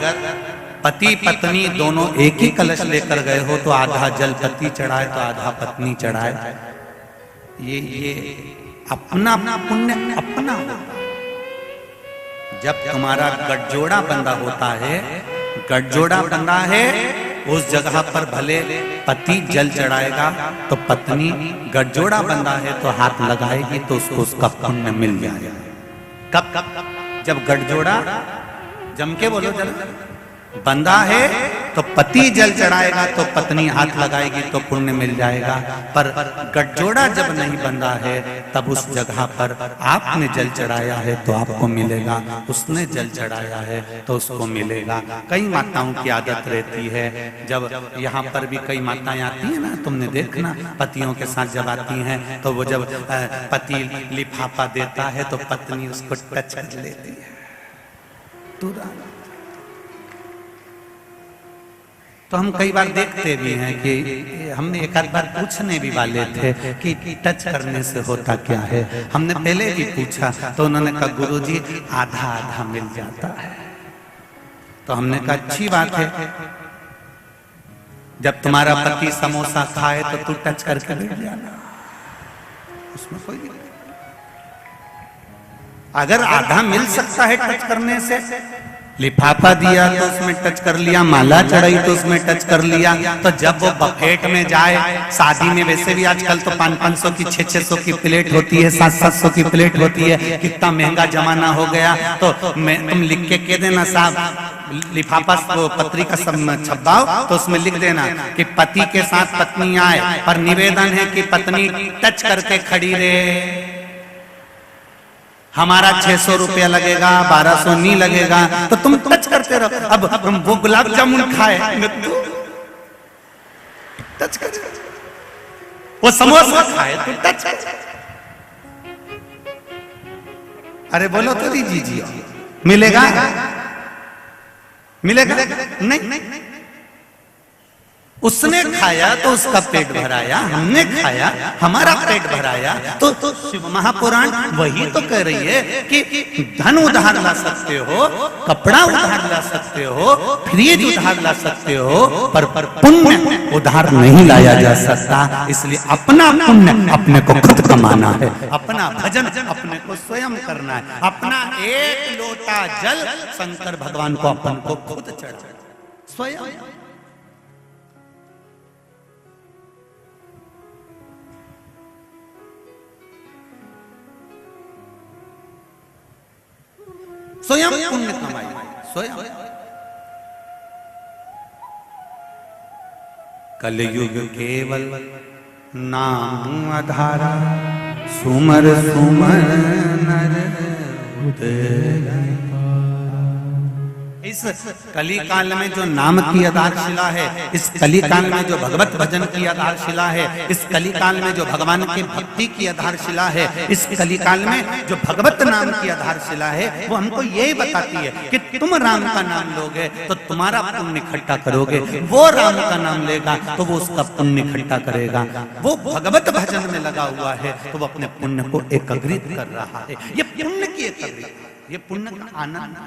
पति पत्नी दोनों एक ही कलश लेकर गए हो तो आधा जल पति चढ़ाए तो आधा पत्नी चढ़ाए। ये अपना पुण्य अपना। जब तुम्हारा गठजोड़ा बंधा होता है, गठजोड़ा बंधा है, उस जगह पर भले पति जल चढ़ाएगा तो पत्नी गठजोड़ा बंधा है तो हाथ लगाएगी तो उसको उसका पुण्य मिल जाएगा। कब? जब गठजोड़ा जम के बोलो जल बंधा है तो पति जल चढ़ाएगा तो पत्नी हाथ लगाएगी तो पुण्य मिल जाएगा। पर गठजोड़ा जब नहीं बंधा है तब उस जगह पर आपने जल चढ़ाया है तो आपको मिलेगा, उसने जल चढ़ाया है तो उसको मिलेगा। कई माताओं की आदत रहती है, जब यहाँ पर भी कई माताएं आती है ना, तुमने देखना पतियों के साथ जब आती हैं तो वो जब पति लिफाफा देता है तो पत्नी उसको टच कर लेती है तुरंत। तो हम कई बार देखते भी हैं कि हमने एक आध बार पूछने भी वाले थे कि टच करने से होता क्या है। हमने पहले भी पूछा तो उन्होंने कहा गुरुजी आधा आधा मिल जाता है। तो हमने कहा अच्छी बात है, जब तुम्हारा पति समोसा खाए तो तू टच करके बैठ जाना, उसमें कोई नहीं। अगर आधा मिल सकता है टच करने से, लिफाफा दिया तो उसमें टच कर लिया, माला चढ़ाई तो उसमें टच कर लिया, तो जब वो बफेट में जाए, शादी में वैसे भी आजकल तो 500-500 की 600-600 की प्लेट होती है, 700-700 की प्लेट होती है, कितना महंगा जमाना हो गया। तो तुम लिख के कह देना साहब लिफाफा वो पत्रिका सब छपाओ तो उसमें लिख देना कि पति के साथ पत्नी आए पर निवेदन है कि पत्नी टच करके खड़ी रहे। हमारा 600 रुपया लगेगा, 1200 नहीं लगेगा, तो तुम टच करते रहो। अब हम वो गुलाब जामुन खाए टच कर, वो समोसा खाए तो टच कर। अरे बोलो तो दीजिए, मिलेगा मिलेगा नहीं। उसने खाया तो उसका पेट भराया, हमने खाया हमारा पेट भराया। तो शिव महापुराण वही तो कह रही है कि धन उधार ला सकते हो, कपड़ा उधार ला सकते हो, फ्रिज उधार ला सकते हो, पर पुण्य उधार नहीं लाया जा सकता। इसलिए अपना पुण्य अपने को खुद कमाना है, अपना भजन अपने को स्वयं करना है। अपना एक लोटा जल शंकर भगवान को अपन को खुद चढ़ाना स्वयं। स्वयं पुण्य कमाई, स्वयं। कलयुग केवल नाम आधारा, सुमर सुमर नर उतरे। इस कली काल में जो नाम की आधारशिला है, इस कली काल में जो भगवत भजन की आधारशिला है, इस कली काल में जो भगवान की भक्ति की आधारशिला है, इस कली काल में जो भगवत नाम की आधारशिला है, वो हमको यही बताती है कि तुम राम का नाम लोगे तो तुम्हारा पुण्य इकट्ठा करोगे, वो राम का नाम लेगा तो वो उसका पुण्य इकट्ठा करेगा। वो भगवत भजन में लगा हुआ है तो वो अपने पुण्य को एकत्रित कर रहा है। ये पुण्य की एकत्रित, ये पुण्य का आनंद।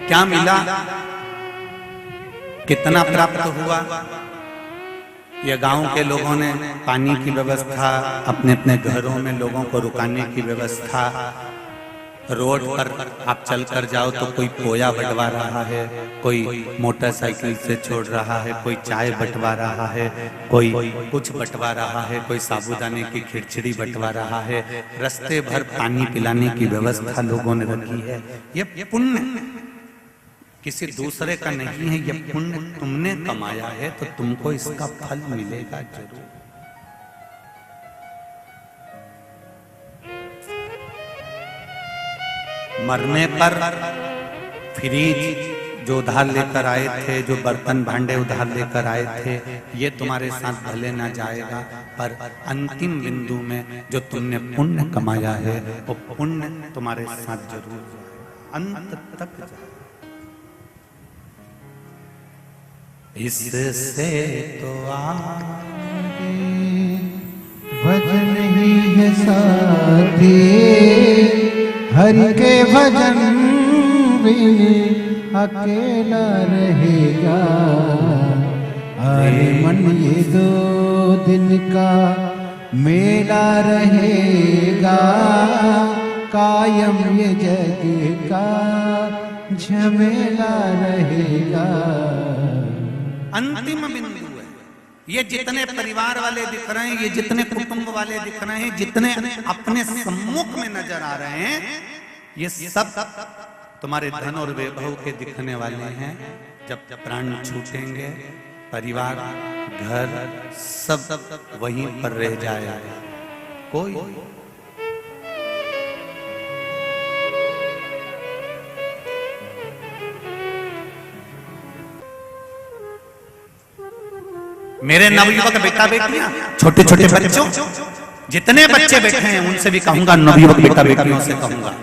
क्या मिला, कितना प्राप्त हुआ? ये गांव के लोगों ने पानी की व्यवस्था, अपने अपने घरों में लोगों को रुकाने की व्यवस्था, रोड पर आप चल कर जाओ तो कोई पोया बंटवा रहा है, कोई मोटरसाइकिल से छोड़ रहा है, कोई चाय बंटवा रहा है, कोई कुछ बंटवा रहा है, कोई साबूदाने की खिचड़ी बंटवा रहा है। रास्ते भर पानी पिलाने की व्यवस्था लोगों ने रखी है। ये पुण्य किसी दूसरे का नहीं है, ये पुण्य तुमने कमाया है तो तुमको इसका फल मिलेगा जरूर। मरने पर फ्रिज जो उधार लेकर आए थे, जो बर्तन भांडे उधार लेकर आए थे, ये तुम्हारे साथ भले ना जाएगा, पर अंतिम बिंदु में जो तुमने पुण्य कमाया है वो पुण्य तुम्हारे साथ जरूर जाएगा, अंत तक जाएगा। इससे तो आगे
भजन ही है साथी, हरि के भजन बिन अकेला रहेगा। अरे मन ये 2 दिन का मेला रहेगा, कायम ये जग का झमेला रहेगा।
अंतिम बिंदु है। ये जितने परिवार वाले दिख रहे हैं, ये जितने कुटुंब वाले दिख रहे हैं, जितने अपने सम्मुख में नजर आ रहे हैं, ये सब तुम्हारे धन और वैभव के दिखने वाले हैं। जब प्राण छूटेंगे, परिवार घर सब वहीं पर रह जाएगा। कोई मेरे नवयुवक बेटा बेटियां, छोटे छोटे बच्चों, जितने बच्चे बैठे हैं उनसे भी कहूंगा, नवयुवक बेटा बेटियों से कहूंगा,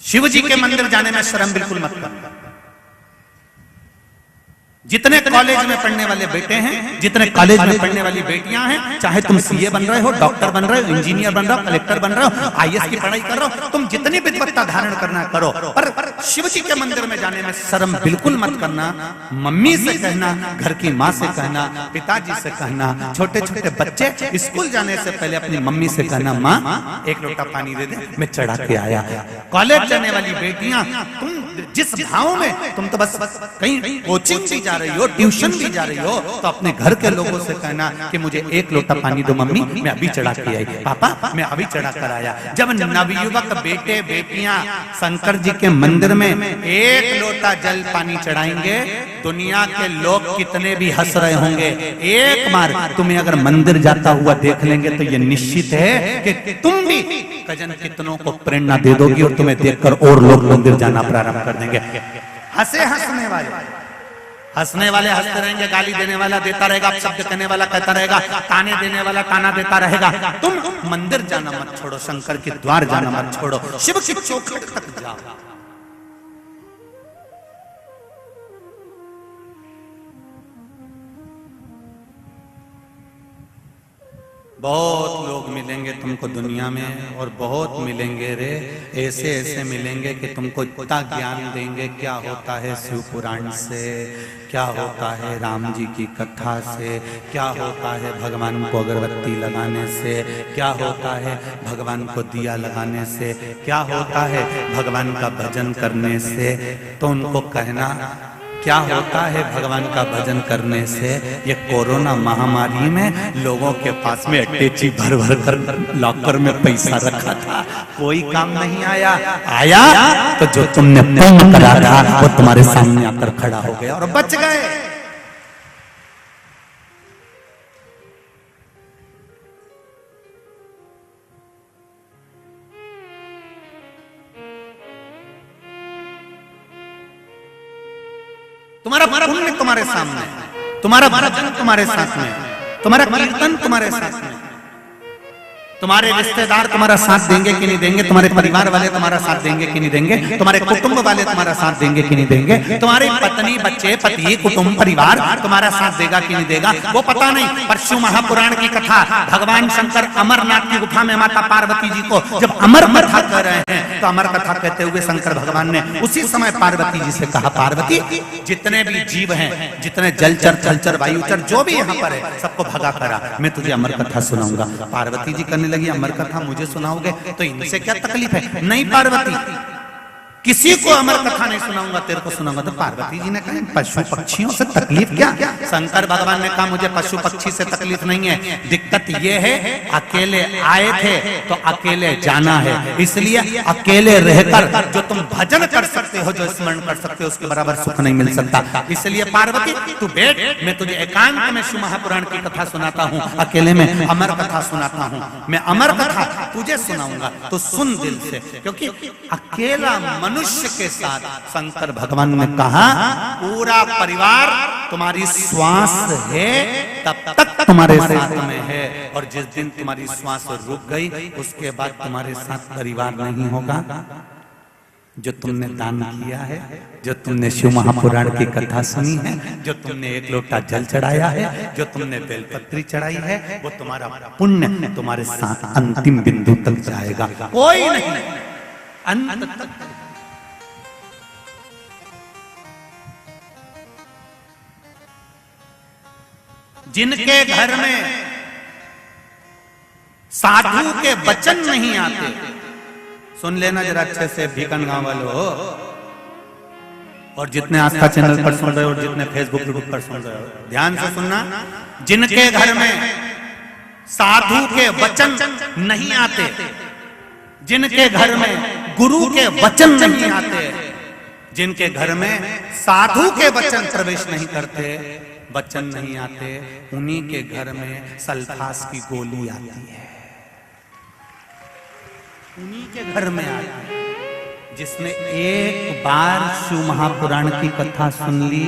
शिव जी के मंदिर जाने में शर्म बिल्कुल मत करना। जितने कॉलेज में पढ़ने वाले बेटे हैं, जितने कॉलेज में पढ़ने वाली बेटियां हैं, चाहे तुम सीए बन रहे हो, डॉक्टर बन रहे हो, इंजीनियर बन रहे हो, कलेक्टर बन रहे हो, आईएएस की पढ़ाई कर रहे हो, तुम जितनी विद्वत्ता धारण करना करो, पर शिव जी के मंदिर में जाने में शर्म बिल्कुल मत करना। मम्मी से कहना, घर की माँ से कहना, पिताजी से कहना, छोटे छोटे बच्चे स्कूल जाने से पहले अपनी मम्मी से कहना, माँ 1 लोटा पानी दे दे, मैं चढ़ा के आया। कॉलेज जाने वाली बेटियां, तुम जिस भाव में, तुम तो बस कहीं कोचिंग भी जा रही हो, ट्यूशन भी जा रही हो, तो अपने घर के लोगों से कहना कि मुझे 1 लोटा पानी दो मम्मी, मैं अभी चढ़ा के आई, पापा मैं अभी चढ़ा कर आया। जब नवयुवक बेटे बेटियां शंकर जी के मंदिर में 1 लोटा जल पानी चढ़ाएंगे, दुनिया के लोग कितने भी हंस रहे होंगे, एक बार तुम्हें अगर मंदिर जाता हुआ देख लेंगे तो ये निश्चित है कि तुम भी कजन कितनों को प्रेरणा दे दोगी और तुम्हें देखकर और लोग मंदिर जाना प्रारंभ कर देंगे। हंसने वाले हंसते रहेंगे, गाली देने वाला देता रहेगा, शब्द कहने वाला कहता रहेगा, ताने देने वाला ताना देता रहेगा। तुम मंदिर जाना मत छोड़ो, शंकर के द्वार जाना मत छोड़ो, शिव की चौखट तक जाओ। बहुत लोग मिलेंगे तुमको दुनिया में, और बहुत मिलेंगे रे, ऐसे ऐसे मिलेंगे कि तुमको इतना ज्ञान देंगे क्या होता है शिव पुराण से, क्या होता है राम जी की कथा से, क्या होता है भगवान को अगरबत्ती लगाने से, क्या होता है भगवान को दिया लगाने से, क्या होता है भगवान का भजन करने से। तो उनको कहना क्या होता है भगवान का भजन करने से। ये कोरोना महामारी में लोगों के पास में अटैची भर भर कर लॉकर में पैसा रखा था, कोई काम नहीं आया। आया तो जो तुमने पुण्य करा था वो तुम्हारे सामने आकर खड़ा हो गया और बच गए। तुम्हारा पुण्य तुम्हारे सामने, तुम्हारा भजन तुम्हारे साथ में, तुम्हारा कीर्तन तुम्हारे साथ में। तुम्हारे रिश्तेदार तुम्हारा साथ देंगे कि नहीं देंगे, तुम्हारे परिवार वाले तुम्हारा साथ देंगे कि नहीं देंगे, तुम्हारे कुटुंब वाले तुम्हारा साथ देंगे कि नहीं देंगे, तुम्हारी पत्नी बच्चे पति कुटुंब परिवार तुम्हारा साथ देगा कि नहीं देगा वो पता नहीं। पर शिव महापुराण की कथा, भगवान शंकर अमरनाथ की गुफा में माता पार्वती जी को जब अमर कथा कह रहे हैं, तो अमर कथा कहते हुए शंकर भगवान ने उसी समय पार्वती जी से कहा, पार्वती जितने भी जीव हैं, जितने जलचर थलचर वायुचर जो भी यहाँ पर है, सबको भगा करा, मैं तुझे अमर कथा सुनाऊंगा। पार्वती जी करने लगी, अमर कथा मुझे सुनाओगे तो इनसे क्या तकलीफ है? नहीं पार्वती, किसी को अमर कथा नहीं सुनाऊंगा, तेरे को सुनाऊंगा। तो पार्वती जी ने कहा पशु पक्षियों से तकलीफ क्या? शंकर भगवान ने कहा मुझे पशु पक्षी से तकलीफ नहीं है, दिक्कत ये है अकेले आए थे तो अकेले जाना है, इसलिए अकेले रहकर जो तुम भजन कर सकते हो, जो स्मरण कर सकते हो, उसके बराबर सुख नहीं मिल सकता। इसलिए पार्वती तू बैठ, मैं तुझे एकांत में शिव महापुराण की कथा सुनाता हूँ, अकेले में अमर कथा सुनाता हूँ। मैं अमर कथा तुझे सुनाऊंगा तो सुन दिल से, क्योंकि अकेला मनुष्य के साथ शंकर भगवान ने कहा पूरा परिवार तुम्हारी श्वास है तब तक तुम्हारे साथ में है, और जिस दिन तुम्हारी श्वास रुक गई उसके बाद तुम्हारे साथ परिवार नहीं होगा। जो तुमने दान किया है, जो तुमने शिव महापुराण की कथा सुनी है, जो तुमने एक लोटा जल चढ़ाया है, जो तुमने बेलपत्री चढ़ाई है, वो तुम्हारा पुण्य तुम्हारे साथ अंतिम बिंदु तक जाएगा, कोई नहीं अंत तक। जिनके घर में साधु के वचन नहीं आते, सुन लेना जरा अच्छे से भीकन गांव वालों, और जितने आस्था चैनल पर सुन रहे हो और जितने फेसबुक यूट्यूब पर सुन रहे हो, ध्यान से सुनना। जिनके घर में साधु के वचन नहीं आते, जिनके घर में गुरु के वचन नहीं आते, जिनके घर में साधु के वचन प्रवेश नहीं करते, वचन नहीं आते, उन्हीं के घर में सल्फास की गोली आती है, उन्हीं के घर में आती है। जिसने एक बार शिव महापुराण की कथा सुन ली,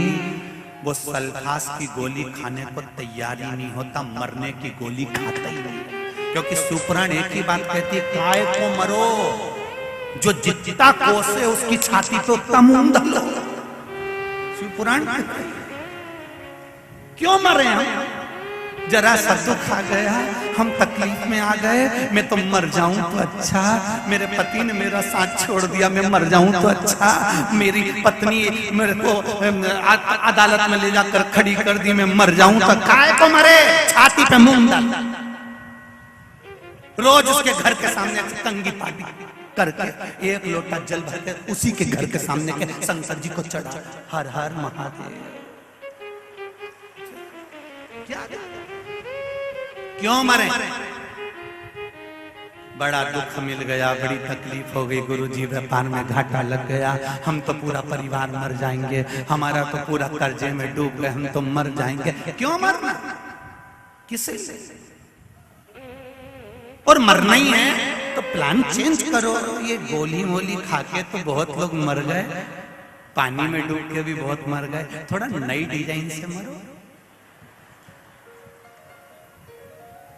वो सल्फास की गोली खाने को तैयार ही नहीं होता, मरने की गोली खाता ही नहीं, क्योंकि शिवपुराण एक ही बात कहती है, काय को मरो, जो जितना कोसे उसकी छाती तो तमुंद लो। शिवपुराण क्यों मरे हम? जरा सा दुख आ गया, हम तकलीफ में आ गए, मैं तो मर जाऊं तो अच्छा, मेरे पति ने मेरा साथ छोड़ दिया, मैं मर जाऊं तो अच्छा, मेरी पत्नी मेरे को अदालत में ले जाकर खड़ी कर दी, मैं मर जाऊं तो काय को मरे, छाती पे मुंह डाल, रोज उसके घर के सामने कंगी पाटी करके एक लोटा जल भर के उसी के घर के सामने के शंकर जी को चढ़ा, हर हर महादेव। क्यों मरे? बड़ा दुख मिल गया, बड़ी तकलीफ हो गई, गुरुजी व्यापार में घाटा लग गया, हम तो पूरा परिवार मर जाएंगे, हमारा तो पूरा कर्जे में डूब गए, हम तो मर जाएंगे। क्यों मरना? किसे? और मरना ही है तो प्लान चेंज करो। ये गोली मोली खा के तो बहुत लोग मर गए, पानी में डूब के भी बहुत मर गए, थोड़ा नई डिजाइन से मरो।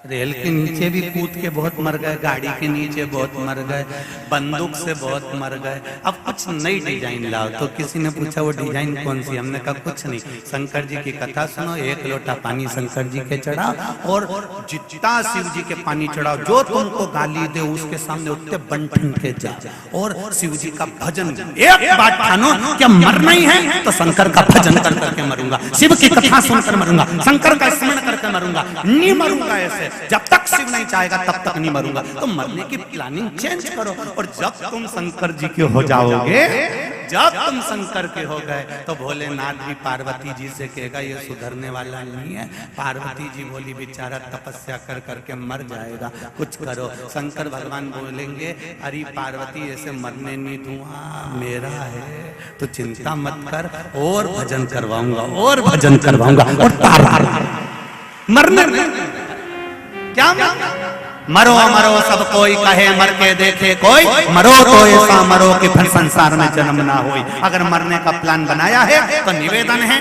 रेल के नीचे भी कूद के बहुत मर गए, गाड़ी के नीचे बहुत मर गए, बंदूक से बहुत मर गए, अब कुछ नई डिजाइन लाओ। तो किसी ने पूछा वो डिजाइन कौन सी? हमने कहा कुछ नहीं, शंकर जी की कथा सुनो, एक लोटा पानी शंकर जी के चढ़ाओ, और जितना शिव जी के पानी चढ़ाओ, जो तुमको गाली दे उसके सामने उतने बंठन के जा, और शिव जी का भजन। एक बात ठानो, क्या मरना ही है तो शंकर का भजन कर करके मरूंगा, शिव की कथा सुनकर मरूंगा, शंकर का स्मरण करके मरूंगा, नहीं मरूंगा ऐसे, जब तक शिव नहीं चाहेगा तब तक नहीं मरूंगा। तो मरने की प्लानिंग चेंज करो, और जब तुम शंकर जी के हो जाओगे, जब तुम शंकर के हो गए, तो भोलेनाथ भी पार्वती जी से कहेगा ये सुधरने वाला नहीं है। पार्वती जी बोली बेचारा तपस्या कर करके मर जाएगा, कुछ करो। शंकर भगवान बोलेंगे अरे पार्वती ऐसे मरने नहीं दूंगा, मेरा है तो चिंता मत कर, और भजन करवाऊंगा, और भजन करवाऊंगा, और मरने क्या मरो मरो सब कोई कहे, मर के देखे कोई, मरो तो ऐसा मरो कि फिर संसार में जन्म ना होई। अगर मरने का प्लान बनाया है तो निवेदन है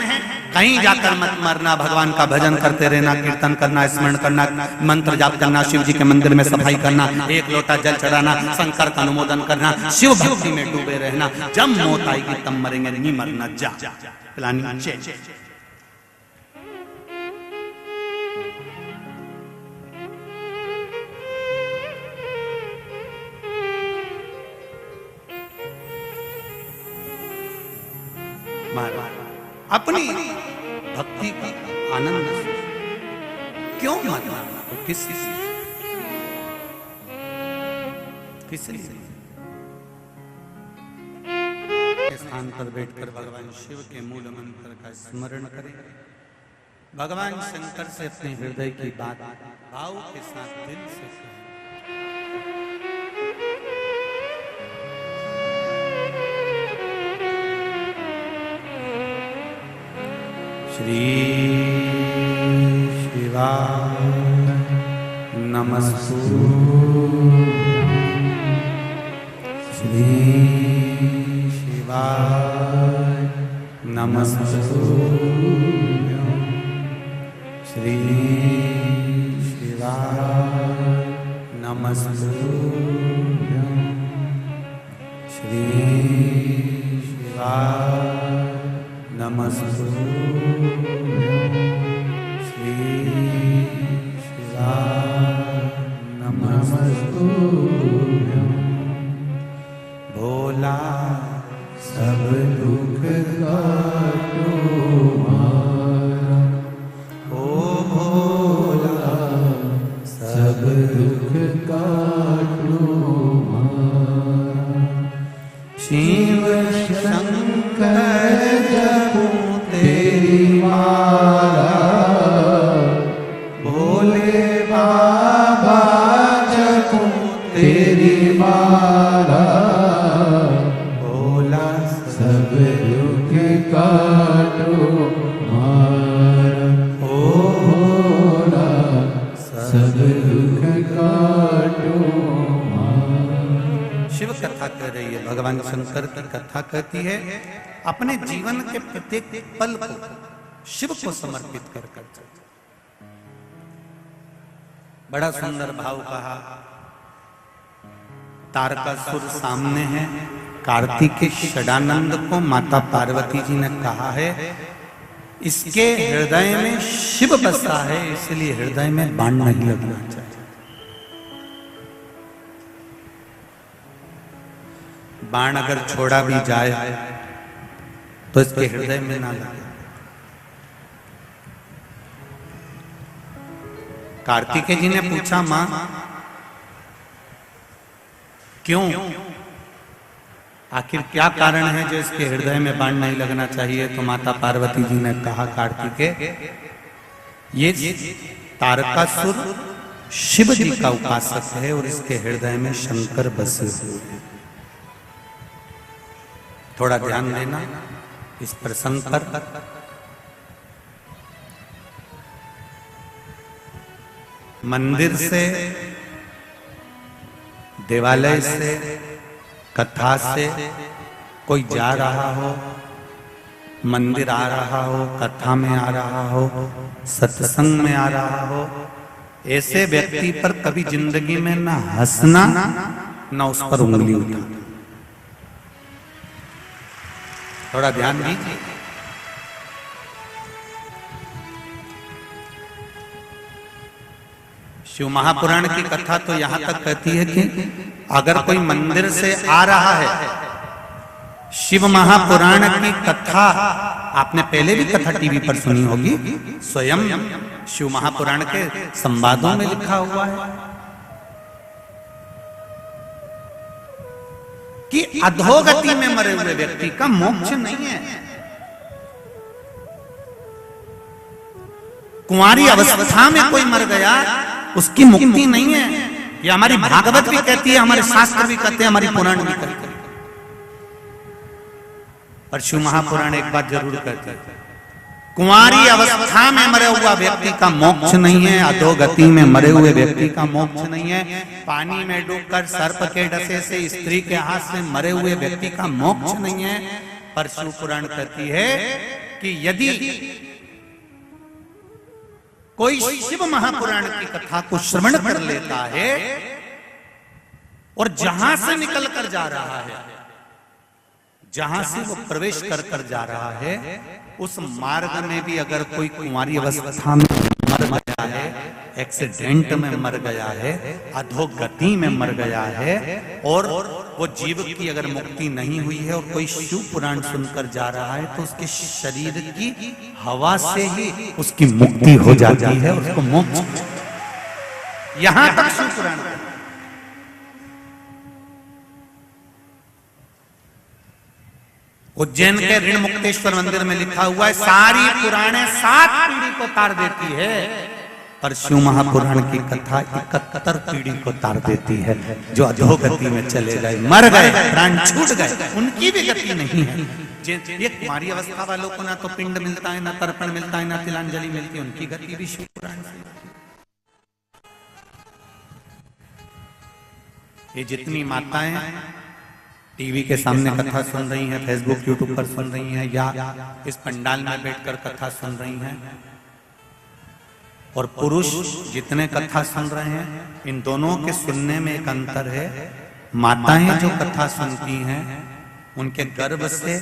कहीं जाकर मत मरना, भगवान का भजन करते रहना, कीर्तन करना, स्मरण करना, मंत्र जाप करना, शिव जी के मंदिर में सफाई करना, एक लोटा जल चढ़ाना, शंकर का अनुमोदन करना, शिव भक्ति में डूबे रहना। जब मौत आएगी तब मरेंगे, नहीं मरना। जा प्लानिंग चेंज। अपनी भक्ति की आनंद क्यों मानना? किस लिए? स्थान पर बैठकर भगवान शिव के मूल मंत्र का स्मरण करें। भगवान शंकर से अपने हृदय की बात भाव के साथ दिल से कहें। श्री शिवाय नमस्तु। श्री शिवाय नमस्तु। श्री शिवाय नमस्तु। श्री शिवाय नमस्तु। श्री शिवाय नमस्तु। भोला
सब दुख काटो मारा,
ओ भोला
सब दुख काटो मारा।
शिव शंकर जपूं
तेरी माला, भोले बाबा जपूं तेरी माला।
भोला
सब दुख काटो मारा, ओ भोला सब दुख काटो मारा।
शिव कथा कह रही है, भगवान शंकर की कथा कहती है। अपने जीवन के प्रत्येक पल को शिव को समर्पित कर कर। बड़ा सुंदर भाव कहा। तारकासुर सामने है। कार्तिकेय षडानंद को माता पार्वती जी ने कहा है इसके हृदय में शिव बसा है, इसलिए हृदय में बाण नहीं लगना चाहिए। बाण अगर छोड़ा भी जाए तो इसके हृदय में ना लगे। कार्तिकेय जी ने पूछा, मां क्यों, आखिर क्या कारण है जो इसके हृदय में बाण नहीं लगना चाहिए? तो माता पार्वती जी ने कहा, कार्तिकेय ये तारकासुर शिव जी का उपासक है और इसके हृदय में शंकर बसे हुए हैं। थोड़ा ध्यान देना इस प्रसंग पर। मंदिर से, देवालय से, कथा से कोई जा रहा हो, मंदिर आ रहा हो, कथा में आ रहा हो, सत्संग में आ रहा हो, ऐसे व्यक्ति पर कभी जिंदगी में ना हंसना ना उस पर उंगली उठाना। थोड़ा ध्यान दीजिए। शिव महापुराण की कथा तो यहां तक कहती है कि अगर कोई मंदिर से आ रहा है, शिव महापुराण की कथा आपने पहले भी कथा टीवी पर सुनी होगी, स्वयं शिव महापुराण के संवादों में लिखा हुआ है कि अधोगति में मरे हुए व्यक्ति का मोक्ष नहीं है। कुंवारी अवस्था में कोई मर गया उसकी मुक्ति नहीं है। ये हमारी भागवत भी कहती है, हमारे शास्त्र भी कहते हैं, हमारी पुराण भी कहते हैं। पर शिव महापुराण एक बात जरूर कहते हैं, कुंवारी अवस्था में मरे हुआ व्यक्ति का मोक्ष नहीं है, अधोगति में मरे हुए व्यक्ति का मोक्ष नहीं है, पानी में डूबकर सर्प के डसे से, स्त्री के हाथ से मरे हुए व्यक्ति का मोक्ष नहीं है। पर शिव पुराण कहती है कि यदि कोई शिव महापुराण की कथा को श्रवण कर लेता है और जहां से निकल कर जा रहा है, जहां से वो प्रवेश कर कर जा रहा है, उस मार्ग में भी अगर कोई कुंवारी अवस्था में मर गया है, एक्सीडेंट में मर गया है, अधोगति में मर गया है और वो जीव की अगर मुक्ति नहीं हुई है और कोई शिव पुराण सुनकर जा रहा है, तो उसके शरीर की हवा से ही उसकी मुक्ति हो जाती है, उसको मोक्ष। यहां तक शिव पुराण। उज्जैन के ऋण मुक्तेश्वर मंदिर में लिखा हुआ है, सारी पुराणे 7 पीढ़ी को तार देती है, पर शिव महापुराण की कथा 71 पीढ़ी को तार देती है। जो अधोगति में चले गए, मर गए, प्राण छूट गए, उनकी भी गति नहीं है। ये कुमारी अवस्था वालों को ना तो पिंड मिलता है, ना तर्पण मिलता है, ना तिलांजलि मिलती है, उनकी गति भी शिव पुराण से। ये जितनी माताएं टीवी के सामने कथा सुन रही हैं, फेसबुक यूट्यूब पर सुन रही हैं, या इस पंडाल में बैठकर कथा सुन रही हैं, और पुरुष जितने कथा सुन रहे हैं, इन दोनों के सुनने में एक अंतर है। माताएं जो कथा सुनती हैं, उनके गर्भ से,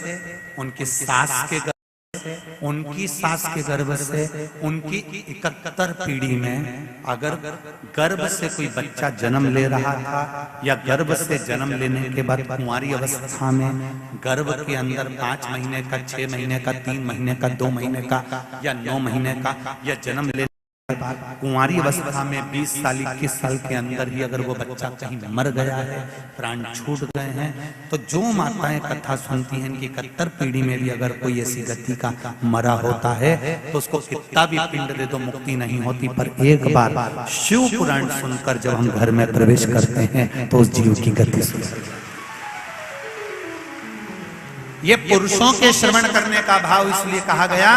उनकी सास के गर्भ से, उनकी सास के गर्भ से, उनकी 71 पीढ़ी में अगर गर्भ से कोई बच्चा जन्म ले रहा था, या गर्भ से जन्म लेने के बाद कुंवारी अवस्था में गर्भ के अंदर 5 महीने का, 6 महीने का, 3 महीने का, 2 महीने का या 9 महीने का, या जन्म लेने कुंवारी अवस्था में 20 साल 21 साल के अंदर ही अगर वो बच्चा कहीं मर गया है, प्राण छूट गए हैं, तो जो माताएं कथा सुनती हैं, इनकी 71 पीढ़ी में भी अगर कोई ऐसी गति का मरा होता है, तो उसको कितना भी पिंड दे तो मुक्ति नहीं होती। पर एक बार शिव पुराण सुनकर जब हम घर में प्रवेश करते हैं, तो उस जीव की गति सुन। ये पुरुषों के श्रवण करने का भाव इसलिए कहा गया,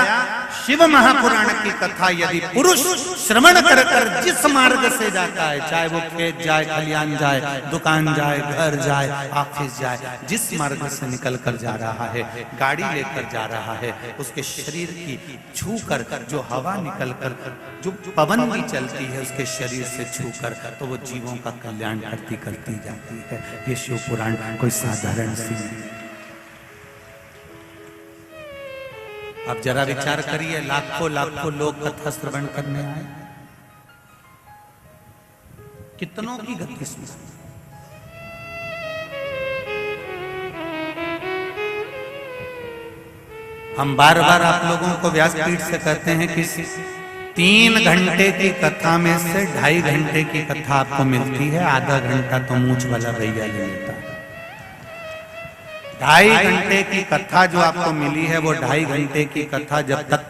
शिव महापुराण की कथा यदि पुरुष श्रवण कर कर जिस मार्ग से जाता है, चाहे वो खेत जाए, खलियान जाए, दुकान जाए, घर जाए, ऑफिस जाए, जिस मार्ग से निकल कर जा रहा है, गाड़ी लेकर जा रहा है, उसके शरीर की छू कर जो हवा निकल कर, जो पवन भी चलती है उसके शरीर से छू कर, तो वो जीवों का कल्याण करती जाती है। ये शिव पुराण कोई साधारण सी नहीं। अब जरा विचार करिए, लाखों लाखों लोग कथा श्रवण करने आए, कितनों की गति सुन। हम बार बार आप लोगों को व्यासपीठ से कहते हैं कि 3 घंटे की कथा में से 2.5 घंटे की कथा आपको मिलती है, आधा घंटा तो मूंछ वाला भैया ले लेता है। 2.5 घंटे की कथा जो आपको मिली है, वो 2.5 घंटे की कथा जब तक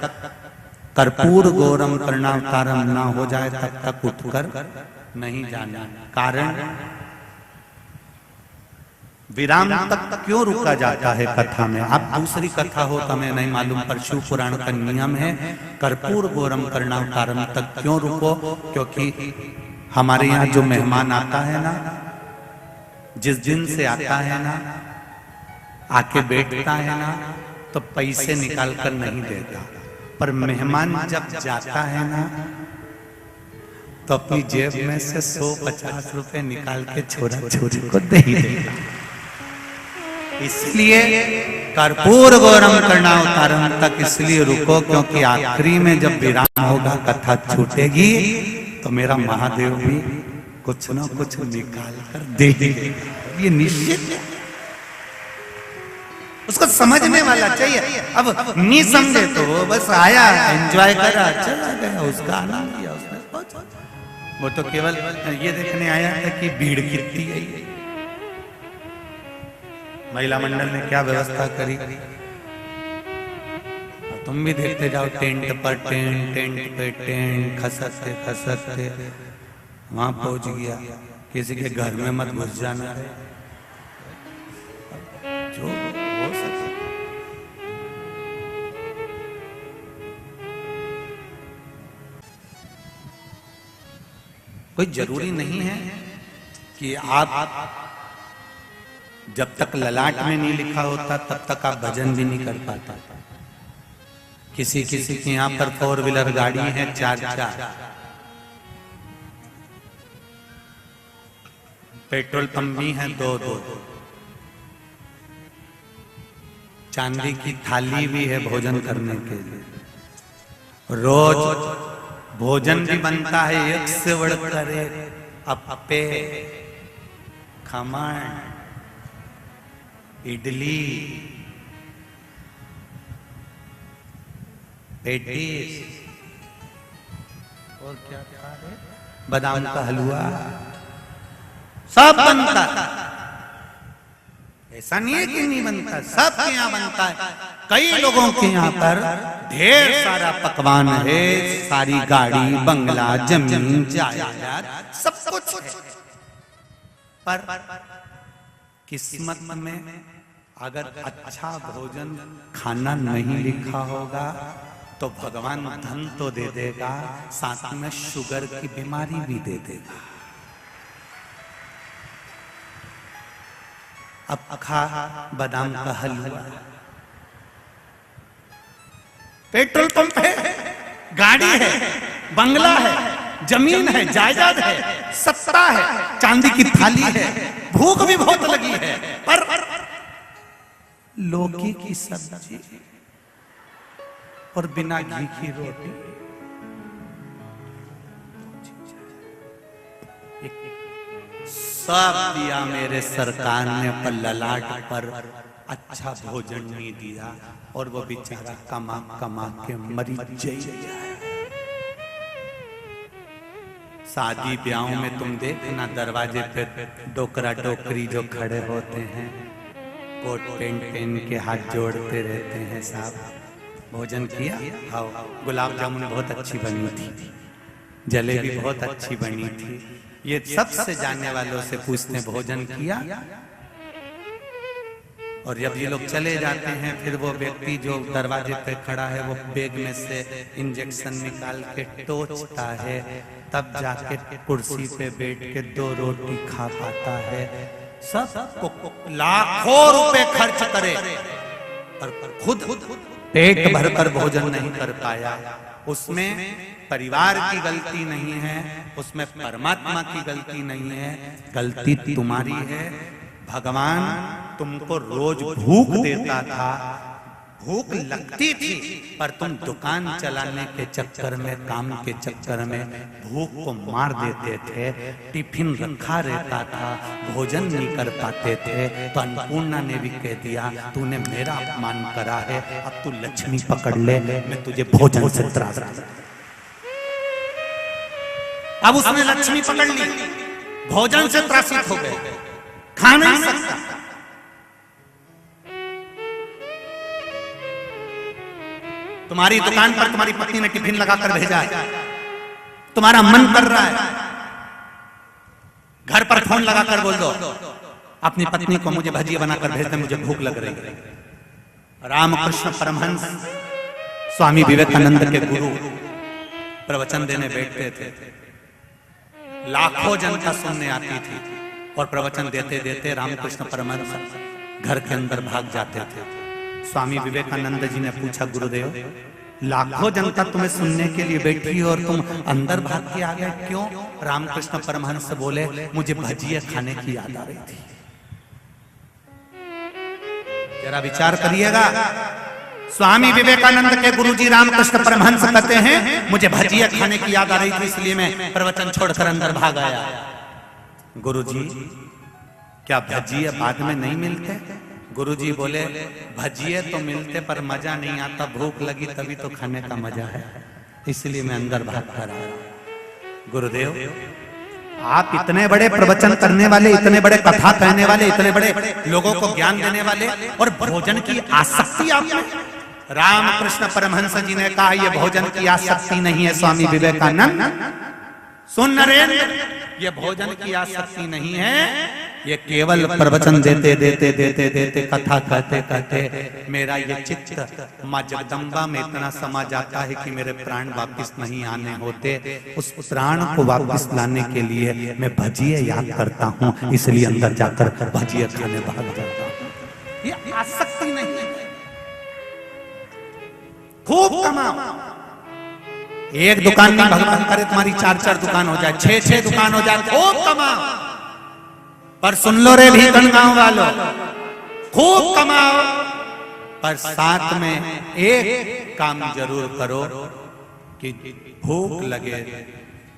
कर्पूर गौरम कर्णावतारम ना हो जाए, तब तक उठकर नहीं जाना। कारण विराम तक क्यों रुका जाता है कथा में? अब दूसरी कथा हो तो हमें नहीं मालूम, पर शिव पुराण का नियम है कर्पूर गौरम कर्णावतारम तक क्यों रुको? क्योंकि हमारे यहाँ जो मेहमान आता है ना, जिस दिन से आता है ना, आके बैठता है ना, तो पैसे निकाल कर नहीं देता, पर मेहमान जब जाता है ना, तो अपनी जेब में से 150 रुपए निकाल के छोरा छोरी को दे ही देता। इसलिए कर्पूर गौरम कर्णावतारम तक इसलिए रुको, क्योंकि आखिरी में जब विराम होगा, कथा छूटेगी, तो मेरा महादेव भी कुछ न कुछ निकाल कर दे देगा। ये निश्चित है, उसको समझने वाला चाहिए। अब नहीं समझे तो वो बस आया, एंजॉय करा, चला गया, उसका आनंद लिया उसने। वो तो केवल ये देखने आया है कि भीड़ कितनी है। महिला मंडल ने क्या व्यवस्था करी, तुम भी देखते जाओ, टेंट पर टेंट, टेंट पे टेंट, खसकते खसकते वहां पहुंच गया। किसी के घर में मत घुस जाना है, जो हो सके। कोई जरूरी नहीं है कि आप जब तक ललाट में नहीं लिखा होता तब तक आप भजन भी नहीं कर पाता। किसी किसी के यहाँ पर 4 व्हीलर गाड़ी है, 4-4, पेट्रोल पंप भी है 2-2, चांदी की थाली भी है भोजन करने के लिए, रोज भोजन भी बनता है, एक से बढ़कर एक, अप्पे, खमण, इडली, पेटीस, और क्या था रे, बादाम का हलवा, सब बनता। ऐसा नहीं है कि नहीं बनता, सबके यहाँ बनता है। कई लोगों के यहाँ पर ढेर सारा पकवान है, सारी गाड़ी, बंगला, जमीन, जायदाद, सब कुछ है। पर किस्मत में अगर अच्छा भोजन खाना नहीं लिखा होगा तो भगवान धन तो दे देगा, साथ में शुगर की बीमारी भी दे देगा। अब खा बादाम का हलवा, पेट्रोल पंप है, गाड़ी है, बंगला है, जमीन है, जायदाद है, सत्ता है, चांदी की थाली है, भूख भी बहुत लगी है, पर लौकी की सब्जी और बिना घी की रोटी। सब दिया मेरे सरकार ने, पर ललाट पर अच्छा भोजन नहीं दिया और वो बेचारा कमा कमा के मरी जाए। शादी ब्याहों में तुम देखना दरवाजे पे डोकरा डोकरी जो खड़े होते हैं, कोट पेंट पहन के हाथ जोड़ते रहते हैं, साहब भोजन किया? हाँ, गुलाब जामुन बहुत अच्छी बनी थी, जलेबी बहुत अच्छी बनी थी। ये सबसे जानने वालों से पूछते भोजन किया? और जब ये लोग चले जाते हैं फिर वो व्यक्ति जो दरवाजे पे खड़ा है वो बैग में से इंजेक्शन निकाल के टोचता है, तब जाके कुर्सी पे बैठ के 2 रोटी खा पाता है। सब लाखों रुपए खर्च करे पर खुद पेट भरकर भोजन नहीं कर पाया। उसमें परिवार की गलती नहीं है, उसमें परमात्मा की गलती नहीं है, गलती तुम्हारी है। भगवान तुमको रोज भूख देता था, भूख लगती थी, पर तुम दुकान चलाने के चक्कर में, काम के चक्कर में भूख को मार देते थे। टिफिन रखा रहता था, भोजन नहीं कर पाते थे, तो अन्नपूर्णा ने भी कह दिया तूने मेरा अपमान करा है, अब तू लक्ष्मी पकड़ ले, मैं तुझे भोजन से त्रास। अब उसने लक्ष्मी पकड़ ली, भोजन से त्रासित हो गए, खा नहीं सकता। तुम्हारी दुकान पर तुम्हारी पत्नी ने टिफिन लगाकर भेजा है, तुम्हारा मन कर रहा है, घर पर फोन लगाकर बोल दो अपनी पत्नी को मुझे भजिया बनाकर भेज दे, मुझे भूख लग रही है। रामकृष्ण परमहंस स्वामी विवेकानंद के गुरु प्रवचन देने बैठते थे, लाखों जनता सुनने आती थी और प्रवचन देते देते रामकृष्ण परमहंस घर के अंदर भाग जाते थे। स्वामी विवेकानंद जी ने पूछा, गुरुदेव लाखों जनता तुम्हें सुनने के लिए बैठी और तुम अंदर भाग के आ गए, क्यों? रामकृष्ण परमहंस बोले, मुझे भजिया खाने की याद आ रही थी। जरा विचार करिएगा, स्वामी विवेकानंद के गुरुजी रामकृष्ण परमहंस कहते हैं मुझे भजिया खाने की याद आ रही थी, इसलिए मैं प्रवचन छोड़कर अंदर भाग आया। गुरुजी क्या भजिया बाद में नहीं मिलते? गुरुजी बोले, भजिए तो मिलते पर मजा नहीं आता, भूख लगी तभी तो खाने का मजा है, इसलिए मैं अंदर भाग कर आया। गुरुदेव आप इतने बड़े प्रवचन करने वाले, इतने बड़े कथा कहने वाले, इतने बड़े लोगों को ज्ञान देने वाले, और भोजन की आसक्ति आप में? रामकृष्ण परमहंस जी ने कहा, यह भोजन की आसक्ति नहीं है स्वामी विवेकानंद, सुन नरेंद्र, ये भोजन की आसक्ति नहीं है, ये केवल प्रवचन देते देते देते देते कथा कहते कहते मेरा ये चित्त माँ जगदम्बा में इतना समा जाता है कि मेरे प्राण वापस नहीं आने होते। उस प्राण को वापस लाने के लिए मैं भजिए याद करता हूँ, इसलिए अंदर जाकर भजिए खाने भाग जाता हूँ। ये आसक्ति नहीं है। खूब कमाओ, एक दुकान में भगवान करे तुम्हारी 4-4 दुकान हो जाए, 6-6 दुकान हो जाए, खूब कमाओ। पर सुन लो रे भीतन गांव वालों, खूब कमाओ पर साथ में एक काम जरूर करो कि भूख लगे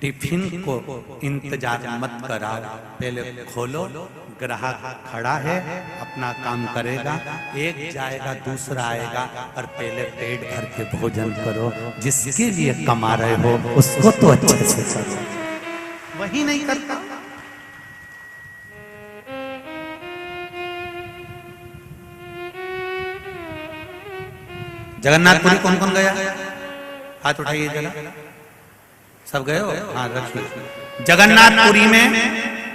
टिफिन को इंतजार मत कराओ, पहले खोलो, ग्राहक खड़ा है अपना काम करेगा, एक जाएगा दूसरा आएगा, और पहले पेट भर के भोजन करो। जिसके लिए कमा रहे हो उसको तो अच्छे से करो, वही नहीं करता। जगन्नाथपुरी कौन कौन गया? हाथ उठाइए जरा। सब गए हो? हाँ रखिए। जगन्नाथपुरी में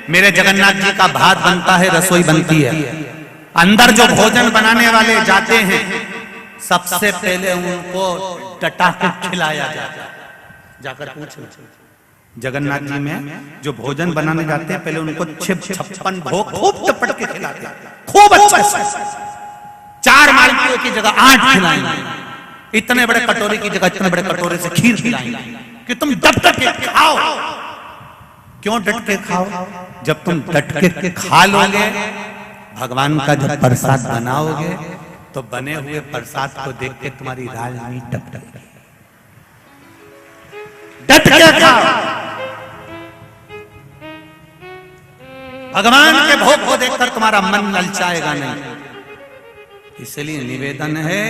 मेरे जगन्नाथ जी का भात बनता है, रसोई बनती है। अंदर जो भोजन बनाने वाले जाते हैं सबसे पहले उनको डटा के खिलाया जाता है। जाकर पूछ जगन्नाथ जी में जो भोजन बनाने जाते हैं पहले उनको 56 भोग खूब चपट के खिलाते हैं, खूब अच्छा से। 4 मालपुए की जगह 8 खिलाएंगे। इतने बड़े कटोरे की जगह इतने बड़े कटोरे से खीर खिलाएंगे कि तुम डट के खाओ। क्यों डट के खाओ? जब तुम डट के खा लोगे, भगवान का जब प्रसाद बनाओगे तो बने हुए प्रसाद को देख के तुम्हारी राजनी टपकेगी। डट के खाओ। भगवान के भोग को देखकर तुम्हारा मन ललचाएगा नहीं। इसलिए निवेदन है,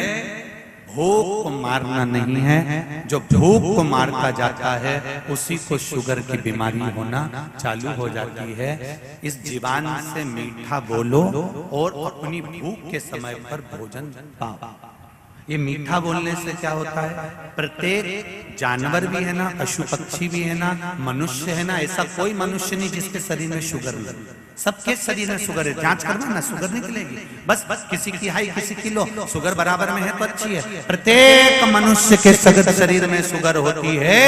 भूख को मारना नहीं है। जो भूख को मारता जाता है उसी को शुगर की बीमारी होना चालू हो जाती है। इस जीवान से मीठा बोलो और अपनी भूख के समय पर भोजन पाओ। ये मीठा बोलने से क्या होता है? प्रत्येक जानवर भी है ना, पशु पक्षी भी है ना, मनुष्य है ना, ऐसा कोई मनुष्य नहीं जिसके शरीर में शुगर नहीं। सबके शरीर में शुगर है। जांच करना ना, शुगर निकलेगी। बस किसी की हाई किसी की लो, शुगर बराबर में है तो अच्छी है। प्रत्येक मनुष्य के शरीर में शुगर होती है।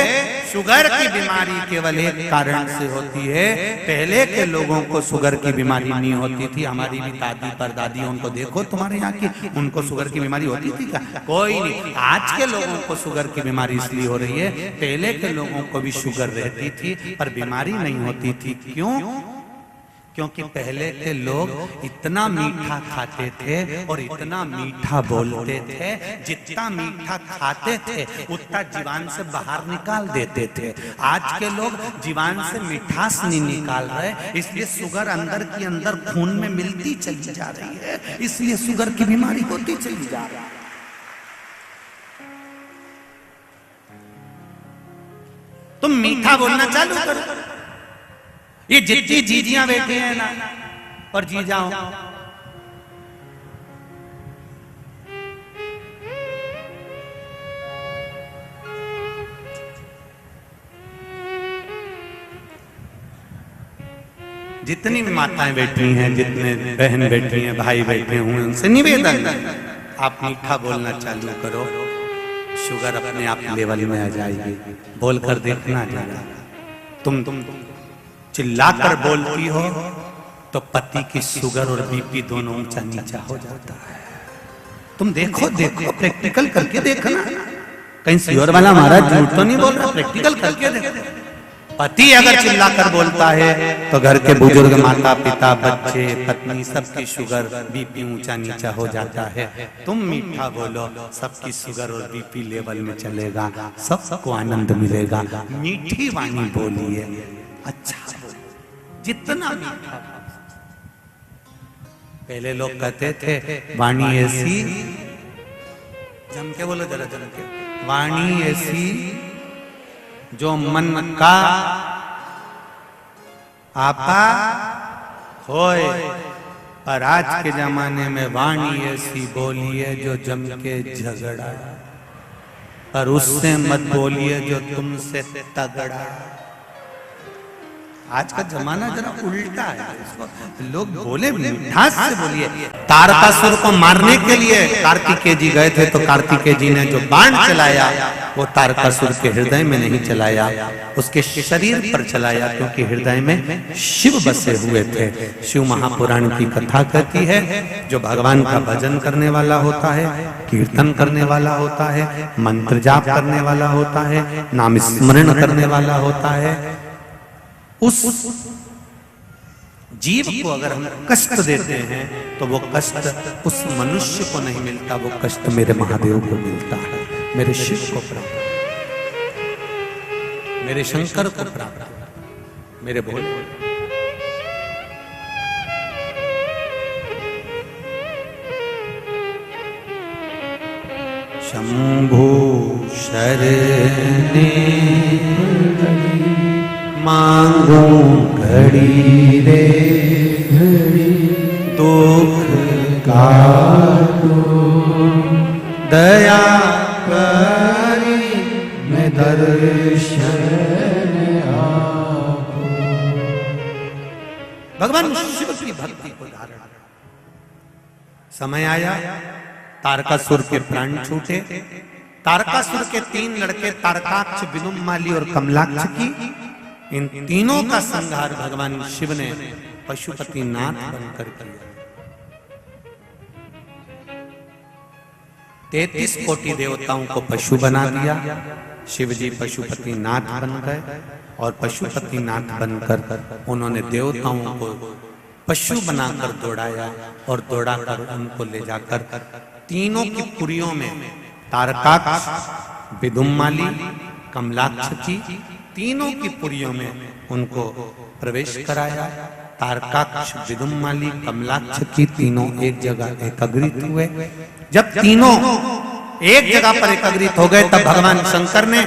शुगर की बीमारी केवल एक कारण से होती है। पहले के लोगों को शुगर की बीमारी नहीं होती थी। हमारी भी दादी परदादी, उनको देखो तुम्हारे यहाँ की, उनको शुगर की बीमारी होती थी क्या? कोई नहीं। आज के लोगों को शुगर की बीमारी इसलिए हो रही है, पहले के लोगों को भी शुगर रहती थी पर बीमारी नहीं होती थी। क्यों? क्योंकि पहले के लोग इतना मीठा खाते थे और इतना मीठा बोलते थे। जितना मीठा खाते थे उतना जीवान से बाहर निकाल देते थे। आज के लोग जीवान से मिठास नहीं निकाल रहे, इसलिए शुगर अंदर की अंदर खून में मिलती चली जा रही है। इसलिए शुगर की बीमारी होती चली जा रही है। तुम मीठा बोलना चालू करो। ये जितनी जीजियां बैठी हैं ना और जीजाओ, जितनी भी माताएं बैठी हैं, जितने बहन बैठी हैं, भाई बैठे हुए, उनसे निवेदन है आप मीठा बोलना चालू करो। शुगर अपने आप लेवल में आ जाएगी। बोलकर देखना जरा। तुम चिल्लाकर बोलती हो तो पति की शुगर और बीपी दोनों ऊंचा नीचा हो जाता है। तुम देखो प्रैक्टिकल करके देखना। कहीं सियोर वाला महाराज झूठ तो नहीं बोल रहा, प्रैक्टिकल करके देखो। पति अगर चिल्लाकर बोलता है तो घर के बुजुर्ग, माता पिता, बच्चे, पत्नी, सबकी शुगर बीपी ऊंचा नीचा हो जाता है। तुम मीठा बोलो, सबकी शुगर और बीपी लेवल में चलेगा, सबको आनंद मिलेगा। मीठी वाणी बोलिए, अच्छा जितना मीठा। पहले लोग कहते थे वाणी ऐसी, जम के बोलो जरा, जम के, वाणी ऐसी जो मन का आपा होए। पर आज के जमाने में वाणी ऐसी बोलिए जो जम के झगड़ा, पर उससे मत बोलिए जो तुमसे तगड़ा। आज का जमाना जरा उल्टा है। लोग बोले मिठास से बोलिए। तारकासुर को मारने के लिए कार्तिकेय जी गए थे तो कार्तिकेय जी ने जो बाण चलाया वो तारकासुर के हृदय में नहीं चलाया, उसके शरीर पर चलाया, क्योंकि हृदय में शिव बसे हुए थे। शिव महापुराण की कथा कहती है, जो भगवान का भजन करने वाला होता है, कीर्तन करने वाला होता है, मंत्र जाप करने वाला होता है, नाम स्मरण करने वाला होता है, उस जीव को अगर हम कष्ट देते हैं तो वो कष्ट उस मनुष्य को नहीं मिलता, वो कष्ट मेरे महादेव को मिलता है, मेरे शिव को प्राप्त, मेरे शंकर को प्राप्त, मेरे भोले। शंभो शरणे मांगू घड़ी रे घड़ी, दुख काटो दया
करी मैं दर्शन आपको।
भगवान शिव की भक्ति को धारण। समय आया, तारकासुर के प्राण छूटे। तारकासुर के 3 लड़के तारकाक्ष, विदुम्माली और कमलाक्ष की, इन तीनों का संहार भगवान शिव ने पशुपतिनाथ बनकर किया। 33 कोटि देवताओं को पशु बना दिया। शिव जी पशुपतिनाथ बन गए और पशुपतिनाथ बनकर उन्होंने देवताओं को पशु बनाकर दौड़ाया और दौड़ाकर उनको ले जाकर तीनों की पुरियों में, तारकाक्ष, विदुम्माली, कमलाक्ष की तीनों की पुरियों में उनको प्रवेश कराया। तारकाक्ष, विदुम्माली, कमलाक्ष की तीनों एक जगह एकत्रित हुए। जब तीनों एक जगह पर एकत्रित हो गए तब भगवान शंकर ने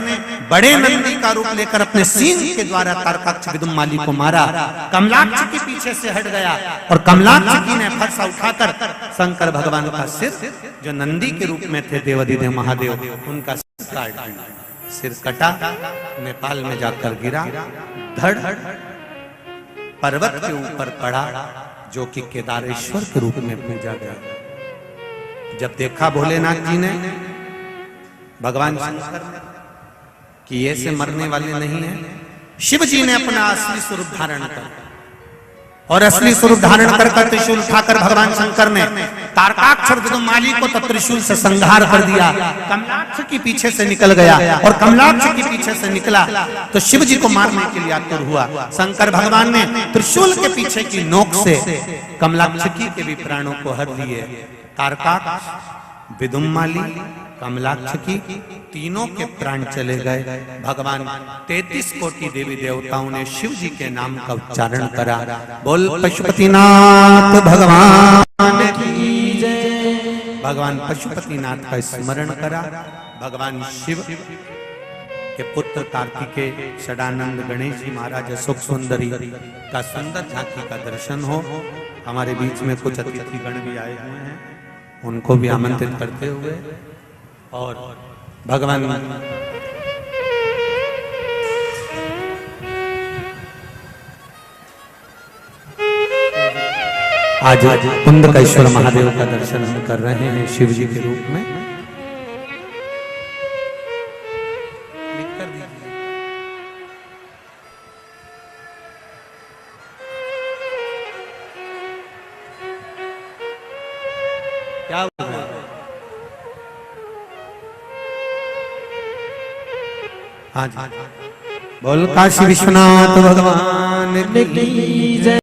बड़े नंदी का रूप लेकर अपने सींग के द्वारा तारकाक्ष, विदुम्माली को मारा। कमलाक्ष के पीछे से हट गया और कमलाक्ष की ने फरसा उठाकर शंकर भगवान का सिर, जो नंदी के रूप में थे देवाधिदेव महादेव, उनका सिर काट दिया। सिर कटा, नेपाल में जाकर गिरा, धड़ पर्वत के ऊपर पड़ा, जो कि केदारेश्वर के रूप में पूजा गया। जब देखा भोलेनाथ जी ने, भगवान शंकर ने कि ये से मरने वाले नहीं है, शिव जी ने अपना असली स्वरूप धारण कर और असली स्वरूप धारण कर त्रिशूल उठाकर भगवान शंकर ने तारकाक्ष और विदुम्माली को तो त्रिशूल से संहार कर दिया। कमलाक्ष के पीछे से निकल गया और कमलाक्ष के पीछे से निकला तो शिव जी को मारने के लिए आतुर हुआ। शंकर भगवान ने त्रिशूल के पीछे की नोक से कमलाक्ष के भी प्राणों को हर लिए। तारकाक्ष, विदुम्माली, कमलाक्ष की तीनों के प्राण चले गए। भगवान 33 कोटि देवी देवताओं ने शिव जी के नाम का उच्चारण करा। बोल पशुपतिनाथ भगवान की जय। भगवान पशुपतिनाथ का स्मरण करा। भगवान शिव के पुत्र कार्तिकेय, षडानंद, गणेश जी महाराज, अशोक सुंदरी का सुंदर झांकी का दर्शन हो। हमारे बीच में कुछ अतिथि गण भी आए हुए हैं, उनको भी आमंत्रित करते हुए और भगवान आज कुंदकेश्वर महादेव का दर्शन हम कर रहे हैं शिव जी के रूप में। क्या हाँ जी, बोल काशी विश्वनाथ भगवान की जय।